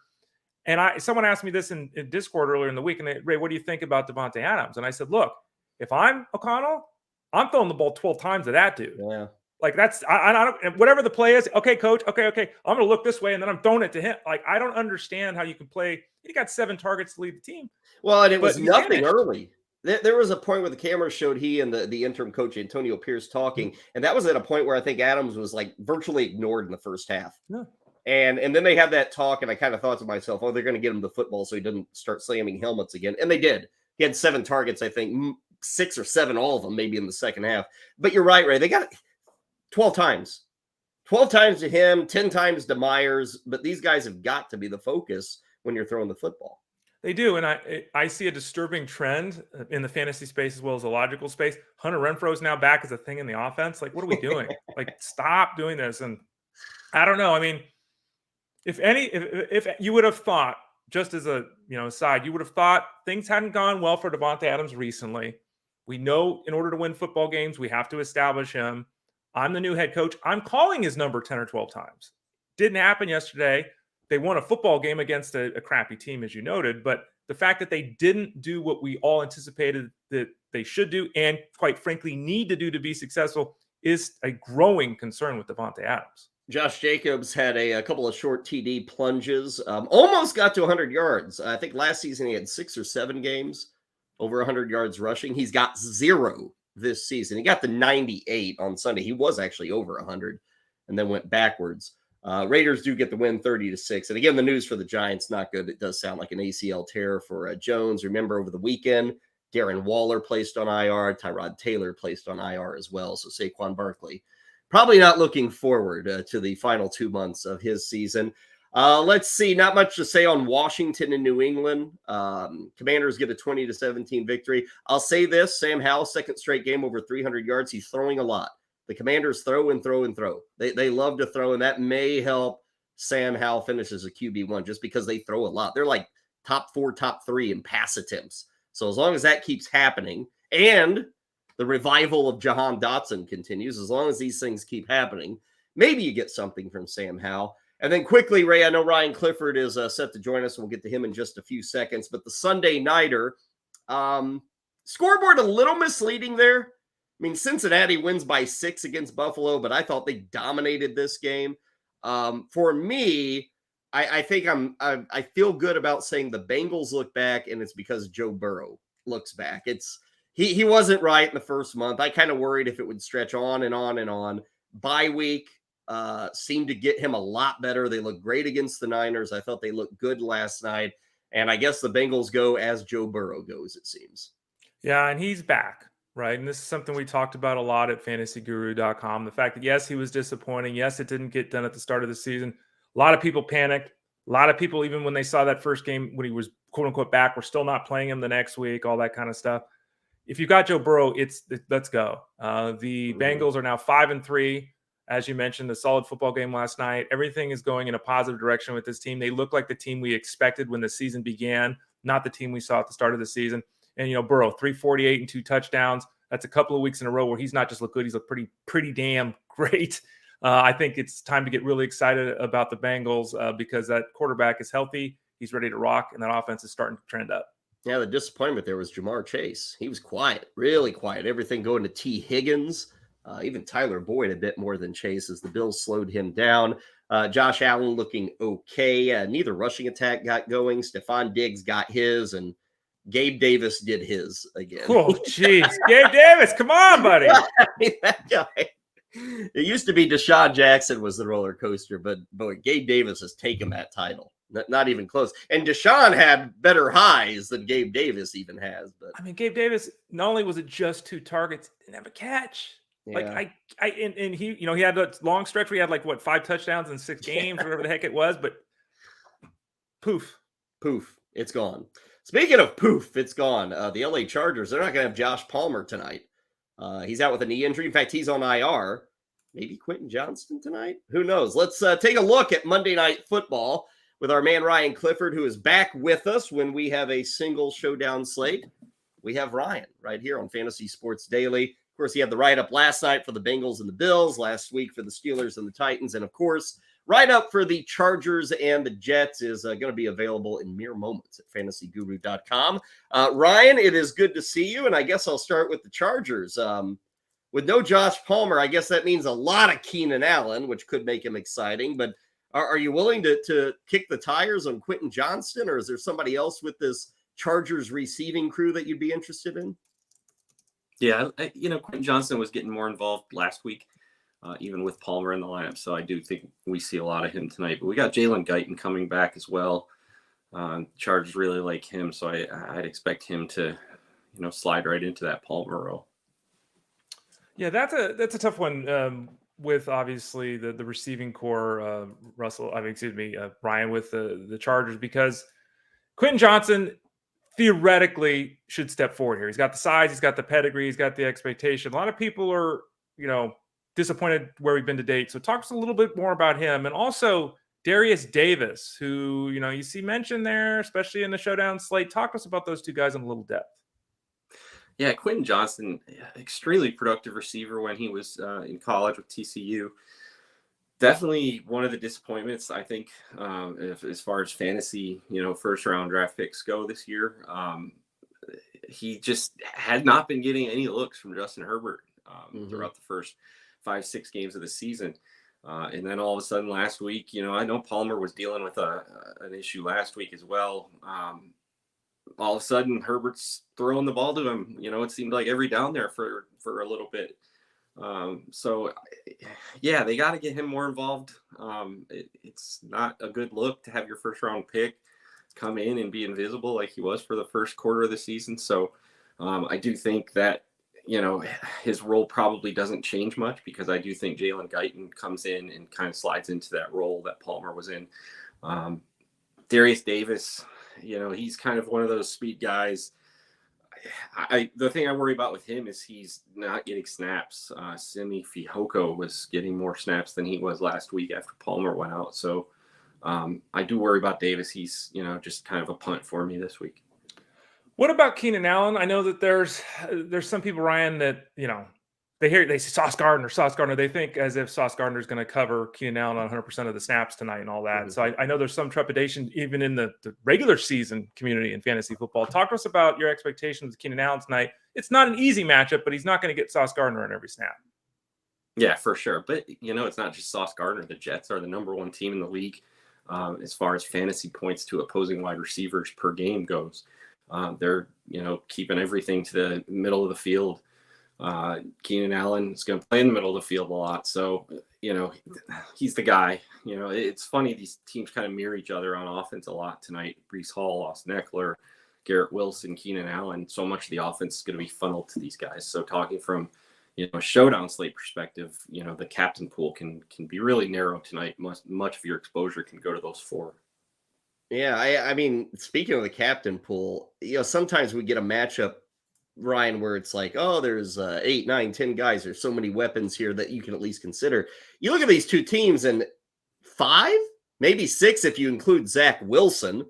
And someone asked me this in Discord earlier in the week, and Ray, what do you think about Devontae Adams? And I said, look, if I'm O'Connell, I'm throwing the ball 12 times to that dude. Yeah. Like that's I don't, whatever the play is. Okay, coach. Okay. I'm going to look this way, and then I'm throwing it to him. Like I don't understand how you can play. He got 7 targets to lead the team. Well, and it was nothing finished early. There was a point where the camera showed he and the interim coach Antonio Pierce talking, and that was at a point where I think Adams was like virtually ignored in the first half. Yeah. And then they had that talk, and I kind of thought to myself, oh, they're going to get him the football so he doesn't start slamming helmets again. And they did. He had 7 targets, I think, 6 or 7, all of them, maybe in the second half. But you're right, Ray. They got 12 times. 12 times to him, 10 times to Myers. But these guys have got to be the focus when you're throwing the football. They do, and I see a disturbing trend in the fantasy space as well as the logical space. Hunter Renfrow is now back as a thing in the offense. Like, what are we doing? Like, stop doing this. And I don't know. I mean, if you would have thought, just as a aside, you would have thought things hadn't gone well for Devontae Adams recently. We know in order to win football games, we have to establish him. I'm the new head coach. I'm calling his number 10 or 12 times. Didn't happen yesterday. They won a football game against a crappy team, as you noted, but the fact that they didn't do what we all anticipated that they should do and, quite frankly, need to do to be successful is a growing concern with Devontae Adams. Josh Jacobs had a couple of short TD plunges, almost got to 100 yards. I think last season he had 6 or 7 games over 100 yards rushing. He's got 0 this season. He got the 98 on Sunday. He was actually over 100 and then went backwards. Raiders do get the win 30-6. And again, the news for the Giants, not good. It does sound like an ACL tear for Jones. Remember over the weekend, Darren Waller placed on IR, Tyrod Taylor placed on IR as well. So Saquon Barkley probably not looking forward to the final 2 months of his season. Let's see. Not much to say on Washington and New England. Commanders get a 20-17 victory. I'll say this, Sam Howell, second straight game over 300 yards. He's throwing a lot. The Commanders throw and throw and throw. They love to throw, and that may help Sam Howell finish as a QB1 just because they throw a lot. They're like top 4, top 3 in pass attempts. So as long as that keeps happening and the revival of Jahan Dotson continues, as long as these things keep happening, maybe you get something from Sam Howell. And then quickly, Ray, I know Ryan Clifford is set to join us. We'll get to him in just a few seconds. But the Sunday Nighter, scoreboard a little misleading there. I mean, Cincinnati wins by 6 against Buffalo, but I thought they dominated this game. For me, I think I feel good about saying the Bengals look back, and it's because Joe Burrow looks back. He wasn't right in the first month. I kind of worried if it would stretch on and on and on. Bye week seemed to get him a lot better. They looked great against the Niners. I thought they looked good last night. And I guess the Bengals go as Joe Burrow goes, it seems. Yeah, and he's back. Right. And this is something we talked about a lot at fantasyguru.com. The fact that, yes, he was disappointing. Yes, it didn't get done at the start of the season. A lot of people panicked. A lot of people, even when they saw that first game when he was quote unquote back, were still not playing him the next week, all that kind of stuff. If you've got Joe Burrow, let's go. The Bengals are now 5-3. As you mentioned, the solid football game last night. Everything is going in a positive direction with this team. They look like the team we expected when the season began, not the team we saw at the start of the season. And, Burrow, 348 and 2 touchdowns. That's a couple of weeks in a row where he's not just looked good, he's looked pretty damn great. I think it's time to get really excited about the Bengals because that quarterback is healthy. He's ready to rock, and that offense is starting to trend up. Yeah, the disappointment there was Jamar Chase. He was quiet, really quiet. Everything going to T. Higgins, even Tyler Boyd a bit more than Chase as the Bills slowed him down. Josh Allen looking okay. Neither rushing attack got going. Stephon Diggs got his, and Gabe Davis did his again. Oh, jeez. Gabe Davis, come on, buddy. I mean, that guy. It used to be Deshaun Jackson was the roller coaster, but Gabe Davis has taken that title. Not even close. And Deshaun had better highs than Gabe Davis even has. But I mean, Gabe Davis, not only was it just 2 targets, didn't have a catch. Yeah. Like and he, he had a long stretch where he had 5 touchdowns in 6 games, whatever the heck it was, but poof, it's gone. Speaking of poof, it's gone. The LA Chargers, they're not going to have Josh Palmer tonight. He's out with a knee injury. In fact, he's on IR. Maybe Quentin Johnston tonight? Who knows? Let's take a look at Monday Night Football with our man Ryan Clifford, who is back with us when we have a single showdown slate. We have Ryan right here on Fantasy Sports Daily. Of course, he had the write-up last night for the Bengals and the Bills, last week for the Steelers and the Titans, and of course, write-up for the Chargers and the Jets is going to be available in mere moments at fantasyguru.com. Ryan, it is good to see you, and I guess I'll start with the Chargers. With no Josh Palmer, I guess that means a lot of Keenan Allen, which could make him exciting, but are you willing to kick the tires on Quentin Johnston, or is there somebody else with this Chargers receiving crew that you'd be interested in? Yeah, Quentin Johnston was getting more involved last week, even with Palmer in the lineup. So I do think we see a lot of him tonight. But we got Jalen Guyton coming back as well. Chargers really like him, so I'd expect him to, slide right into that Palmer role. Yeah, that's a tough one with obviously the receiving core, Ryan with the Chargers, because Quentin Johnson theoretically should step forward here. He's got the size, he's got the pedigree, he's got the expectation. A lot of people are, disappointed where we've been to date. So talk to us a little bit more about him. And also Darius Davis, who, you see mentioned there, especially in the showdown slate. Talk to us about those two guys in a little depth. Yeah, Quentin Johnston, extremely productive receiver when he was in college with TCU. Definitely one of the disappointments, I think, as far as fantasy, first-round draft picks go this year. He just had not been getting any looks from Justin Herbert throughout the first 5-6 games of the season. And then all of a sudden last week, I know Palmer was dealing with an issue last week as well. All of a sudden, Herbert's throwing the ball to him. It seemed like every down there for a little bit. So, yeah, they got to get him more involved. It's not a good look to have your first-round pick come in and be invisible like he was for the first quarter of the season. So I do think that, his role probably doesn't change much, because I do think Jalen Guyton comes in and kind of slides into that role that Palmer was in. Darius Davis, he's kind of one of those speed guys. The thing I worry about with him is he's not getting snaps. Simi Fehoko was getting more snaps than he was last week after Palmer went out. So I do worry about Davis. He's, just kind of a punt for me this week. What about Keenan Allen? I know that there's some people, Ryan, that, they say Sauce Gardner. They think as if Sauce Gardner is going to cover Keenan Allen on 100% of the snaps tonight and all that. Mm-hmm. So I know there's some trepidation even in the regular season community in fantasy football. Talk to us about your expectations of Keenan Allen tonight. It's not an easy matchup, but he's not going to get Sauce Gardner in every snap. Yeah, for sure. But, it's not just Sauce Gardner. The Jets are the number one team in the league as far as fantasy points to opposing wide receivers per game goes. They're, keeping everything to the middle of the field. Keenan Allen is going to play in the middle of the field a lot. So, he's the guy. It's funny. These teams kind of mirror each other on offense a lot tonight. Breece Hall, Austin Eckler, Garrett Wilson, Keenan Allen. So much of the offense is going to be funneled to these guys. So talking from, a showdown slate perspective, the captain pool can be really narrow tonight. Much of your exposure can go to those four. Yeah, I mean, speaking of the captain pool, sometimes we get a matchup, Ryan, where it's like, oh, there's 8, 9, 10 guys. There's so many weapons here that you can at least consider. You look at these two teams and 5, maybe 6 if you include Zach Wilson,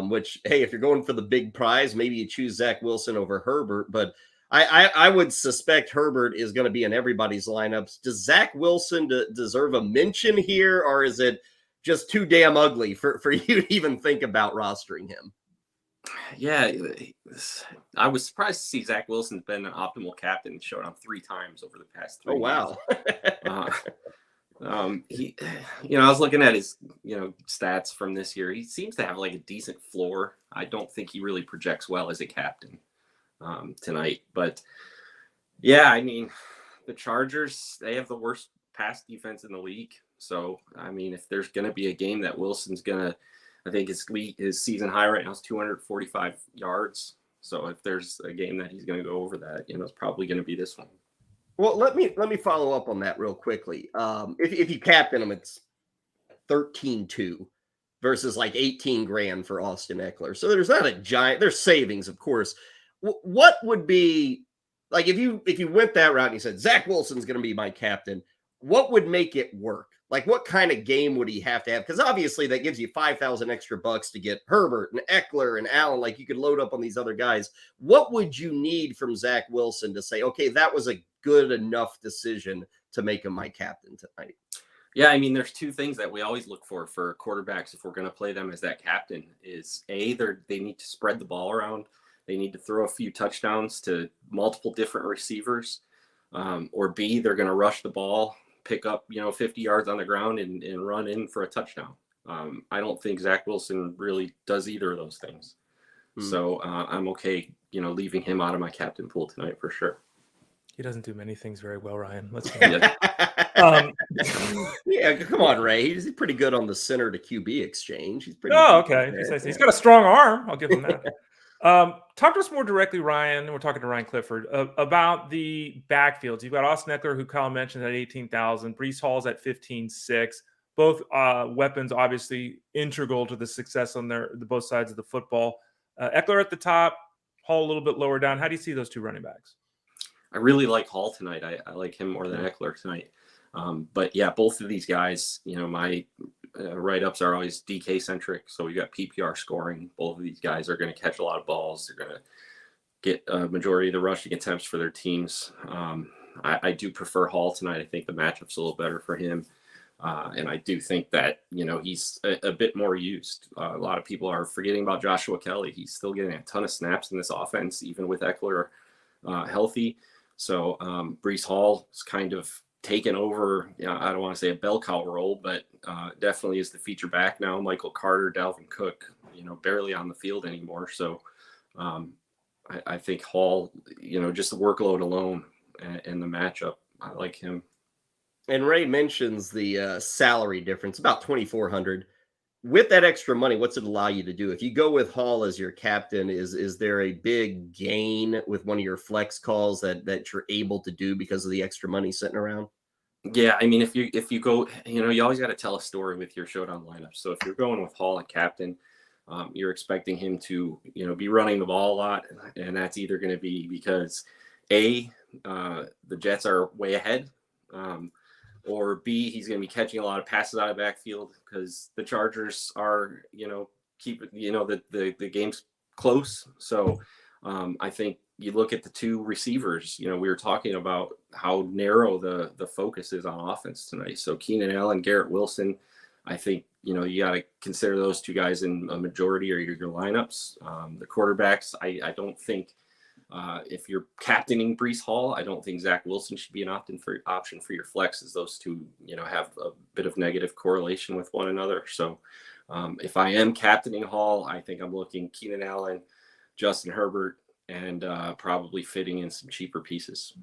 which, hey, if you're going for the big prize, maybe you choose Zach Wilson over Herbert. But I would suspect Herbert is going to be in everybody's lineups. Does Zach Wilson deserve a mention here, or is it just too damn ugly for you to even think about rostering him? Yeah, I was surprised to see Zach Wilson's been an optimal captain showdown 3 times over the past 3 years. Wow. He, I was looking at his, stats from this year. He seems to have like a decent floor. I don't think he really projects well as a captain tonight. But yeah, I mean, the Chargers, they have the worst pass defense in the league. So, I mean, if there's going to be a game that Wilson's going to, I think his season high right now is 245 yards. So if there's a game that he's going to go over that, it's probably going to be this one. Well, let me follow up on that real quickly. If you captain him, it's 13-2 versus like 18 grand for Austin Eckler. So there's not a giant, there's savings, of course. What would be like if you went that route and you said Zach Wilson's going to be my captain, what would make it work? Like, what kind of game would he have to have? Because obviously that gives you 5,000 extra bucks to get Herbert and Eckler and Allen. Like, you could load up on these other guys. What would you need from Zach Wilson to say, okay, that was a good enough decision to make him my captain tonight? Yeah, I mean, there's two things that we always look for quarterbacks if we're going to play them as that captain is they need to spread the ball around. They need to throw a few touchdowns to multiple different receivers, or B, they're going to rush the ball, pick up 50 yards on the ground and run in for a touchdown. I don't think Zach Wilson really does either of those things. So I'm okay, leaving him out of my captain pool tonight for sure. He doesn't do many things very well, Ryan. Let's yeah, come on, Ray. He's pretty good on the center to QB exchange. He's pretty. Okay. He's got a strong arm. I'll give him that. Talk to us more directly, Ryan. We're talking to Ryan Clifford about the backfields. You've got Austin Eckler, who Kyle mentioned, at 18,000. Breece Hall's at 15,600. Both weapons obviously integral to the success on the both sides of the football. Eckler at the top, Hall a little bit lower down. How do you see those two running backs? I really like Hall tonight. I like him more than Eckler tonight. But yeah, both of these guys, my write-ups are always DK centric. So we got PPR scoring. Both of these guys are going to catch a lot of balls. They're going to get a majority of the rushing attempts for their teams. I do prefer Hall tonight. I think the matchup's a little better for him. And I do think that, he's a bit more used. A lot of people are forgetting about Joshua Kelly. He's still getting a ton of snaps in this offense, even with Eckler healthy. So Breece Hall is kind of taken over, I don't want to say a bell cow role, but definitely is the feature back now. Michael Carter, Dalvin Cook, barely on the field anymore. So I think Hall, just the workload alone and the matchup, I like him. And Ray mentions the salary difference, about $2,400. With that extra money, what's it allow you to do? If you go with Hall as your captain, is there a big gain with one of your flex calls that you're able to do because of the extra money sitting around? Yeah, I mean, if you go, you always got to tell a story with your showdown lineup. So if you're going with Hall and captain, you're expecting him to, be running the ball a lot, and that's either going to be because the Jets are way ahead. Or B, he's going to be catching a lot of passes out of backfield because the Chargers are, keep the game's close. So I think you look at the two receivers, we were talking about how narrow the focus is on offense tonight. So Keenan Allen, Garrett Wilson, I think, you got to consider those two guys in a majority of your lineups. The quarterbacks, I don't think, if you're captaining Breece Hall, I don't think Zach Wilson should be an option for your flex, as those two, have a bit of negative correlation with one another. So if I am captaining Hall, I think I'm looking Keenan Allen, Justin Herbert, and probably fitting in some cheaper pieces.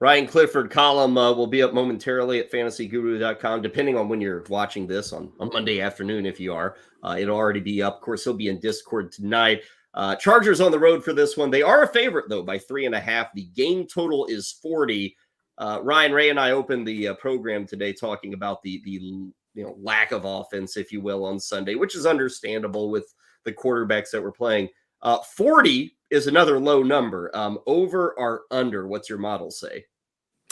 Ryan Clifford column will be up momentarily at fantasyguru.com, depending on when you're watching this on Monday afternoon. If you are, it'll already be up. Of course, he'll be in Discord tonight. Chargers on the road for this one. They are a favorite, though, by 3.5. The game total is 40. Ryan, Ray, and I opened the program today talking about the lack of offense, if you will, on Sunday, which is understandable with the quarterbacks that we're playing. 40 is another low number. Over or under? What's your model say?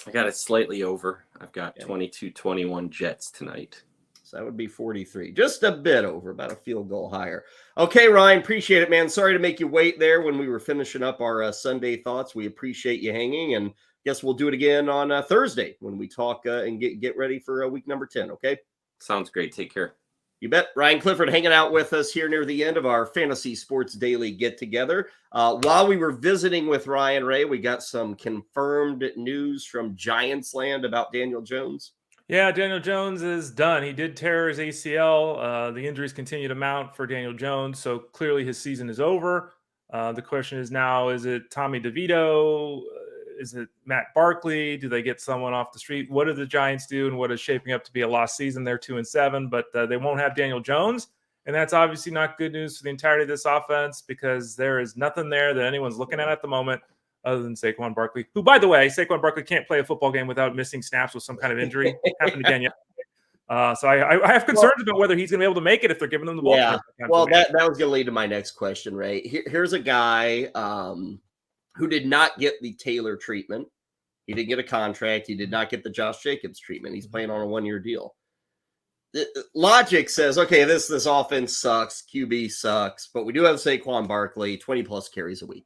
I got it slightly over. I've got 22-21 Jets tonight. So that would be 43. Just a bit over, about a field goal higher. Okay, Ryan, appreciate it, man. Sorry to make you wait there when we were finishing up our Sunday thoughts. We appreciate you hanging, and guess we'll do it again on Thursday when we talk and get ready for week number 10, okay? Sounds great. Take care. You bet. Ryan Clifford hanging out with us here near the end of our Fantasy Sports Daily get-together. While we were visiting with Ryan, Ray, we got some confirmed news from Giants land about Daniel Jones. Yeah, Daniel Jones is done. He did tear his ACL. The injuries continue to mount for Daniel Jones, so clearly his season is over. The question is now, is it Tommy DeVito? Is it Matt Barkley? Do they get someone off the street? What do the Giants do, and what is shaping up to be a lost season? They're 2-7, but they won't have Daniel Jones, and that's obviously not good news for the entirety of this offense because there is nothing there that anyone's looking at the moment other than Saquon Barkley, who, by the way, Saquon Barkley can't play a football game without missing snaps with some kind of injury. Happened again yesterday. So I have concerns about whether he's going to be able to make it if they're giving him the ball. Yeah, well, that was going to lead to my next question, Ray. Here's a guy who did not get the Taylor treatment. He didn't get a contract. He did not get the Josh Jacobs treatment. He's playing on a one-year deal. Logic says, okay, this offense sucks. QB sucks. But we do have Saquon Barkley, 20-plus carries a week.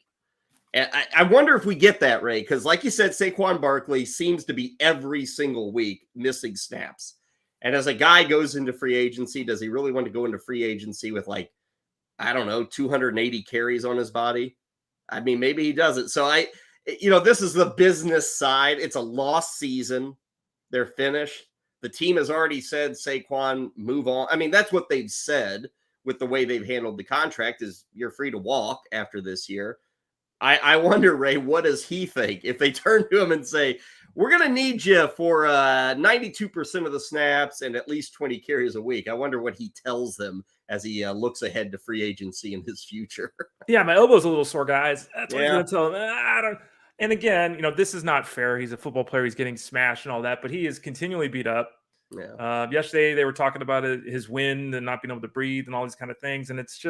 And I wonder if we get that, Ray, because like you said, Saquon Barkley seems to be every single week missing snaps. And as a guy goes into free agency, does he really want to go into free agency with like, I don't know, 280 carries on his body? I mean, maybe he doesn't. So this is the business side. It's a lost season. They're finished. The team has already said, Saquon, move on. I mean, that's what they've said with the way they've handled the contract is you're free to walk after this year. I wonder, Ray, what does he think if they turn to him and say, we're going to need you for 92% of the snaps and at least 20 carries a week? I wonder what he tells them as he looks ahead to free agency in his future. Yeah, my elbow's a little sore, guys. That's what he's Yeah. going to tell them. I don't. And again, this is not fair. He's a football player. He's getting smashed and all that, but he is continually beat up. Yeah. Yesterday, they were talking about his wind and not being able to breathe and all these kind of things. And it's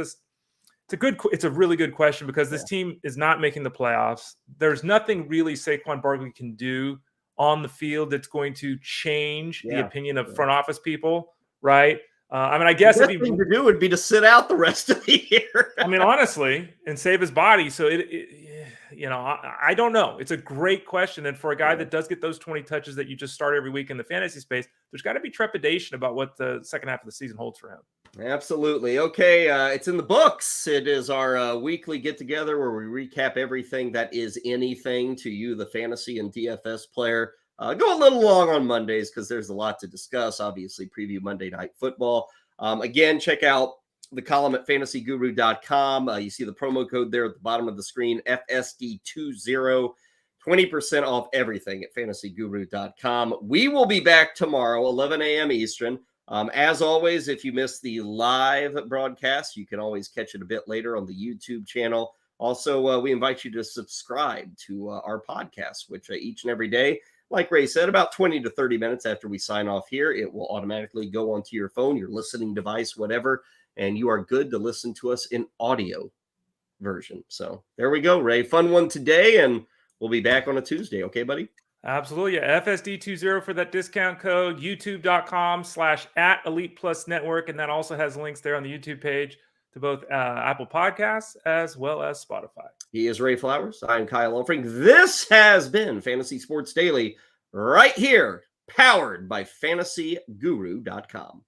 a really good question because this team is not making the playoffs. There's nothing really Saquon Barkley can do on the field that's going to change the opinion of front office people, right? I guess the best thing to do would be to sit out the rest of the year. Honestly, and save his body. So I don't know. It's a great question. And for a guy that does get those 20 touches that you just start every week in the fantasy space, there's got to be trepidation about what the second half of the season holds for him. Absolutely. Okay. It's in the books. It is our weekly get together where we recap everything that is anything to you, the fantasy and DFS player. Go a little long on Mondays because there's a lot to discuss. Obviously, preview Monday Night Football. Again, check out the column at fantasyguru.com. You see the promo code there at the bottom of the screen, FSD20, 20% off everything at fantasyguru.com. We will be back tomorrow, 11 a.m. Eastern. As always, if you miss the live broadcast, you can always catch it a bit later on the YouTube channel. Also, we invite you to subscribe to our podcast, which each and every day, like Ray said, about 20 to 30 minutes after we sign off here, it will automatically go onto your phone, your listening device, whatever, and you are good to listen to us in audio version. So there we go, Ray. Fun one today, and we'll be back on a Tuesday. Okay, buddy? Absolutely. Yeah. FSD20 for that discount code, youtube.com/@Elite Plus Network. And that also has links there on the YouTube page to both Apple Podcasts as well as Spotify. He is Ray Flowers. I'm Kyle Elfrink. This has been Fantasy Sports Daily right here, powered by fantasyguru.com.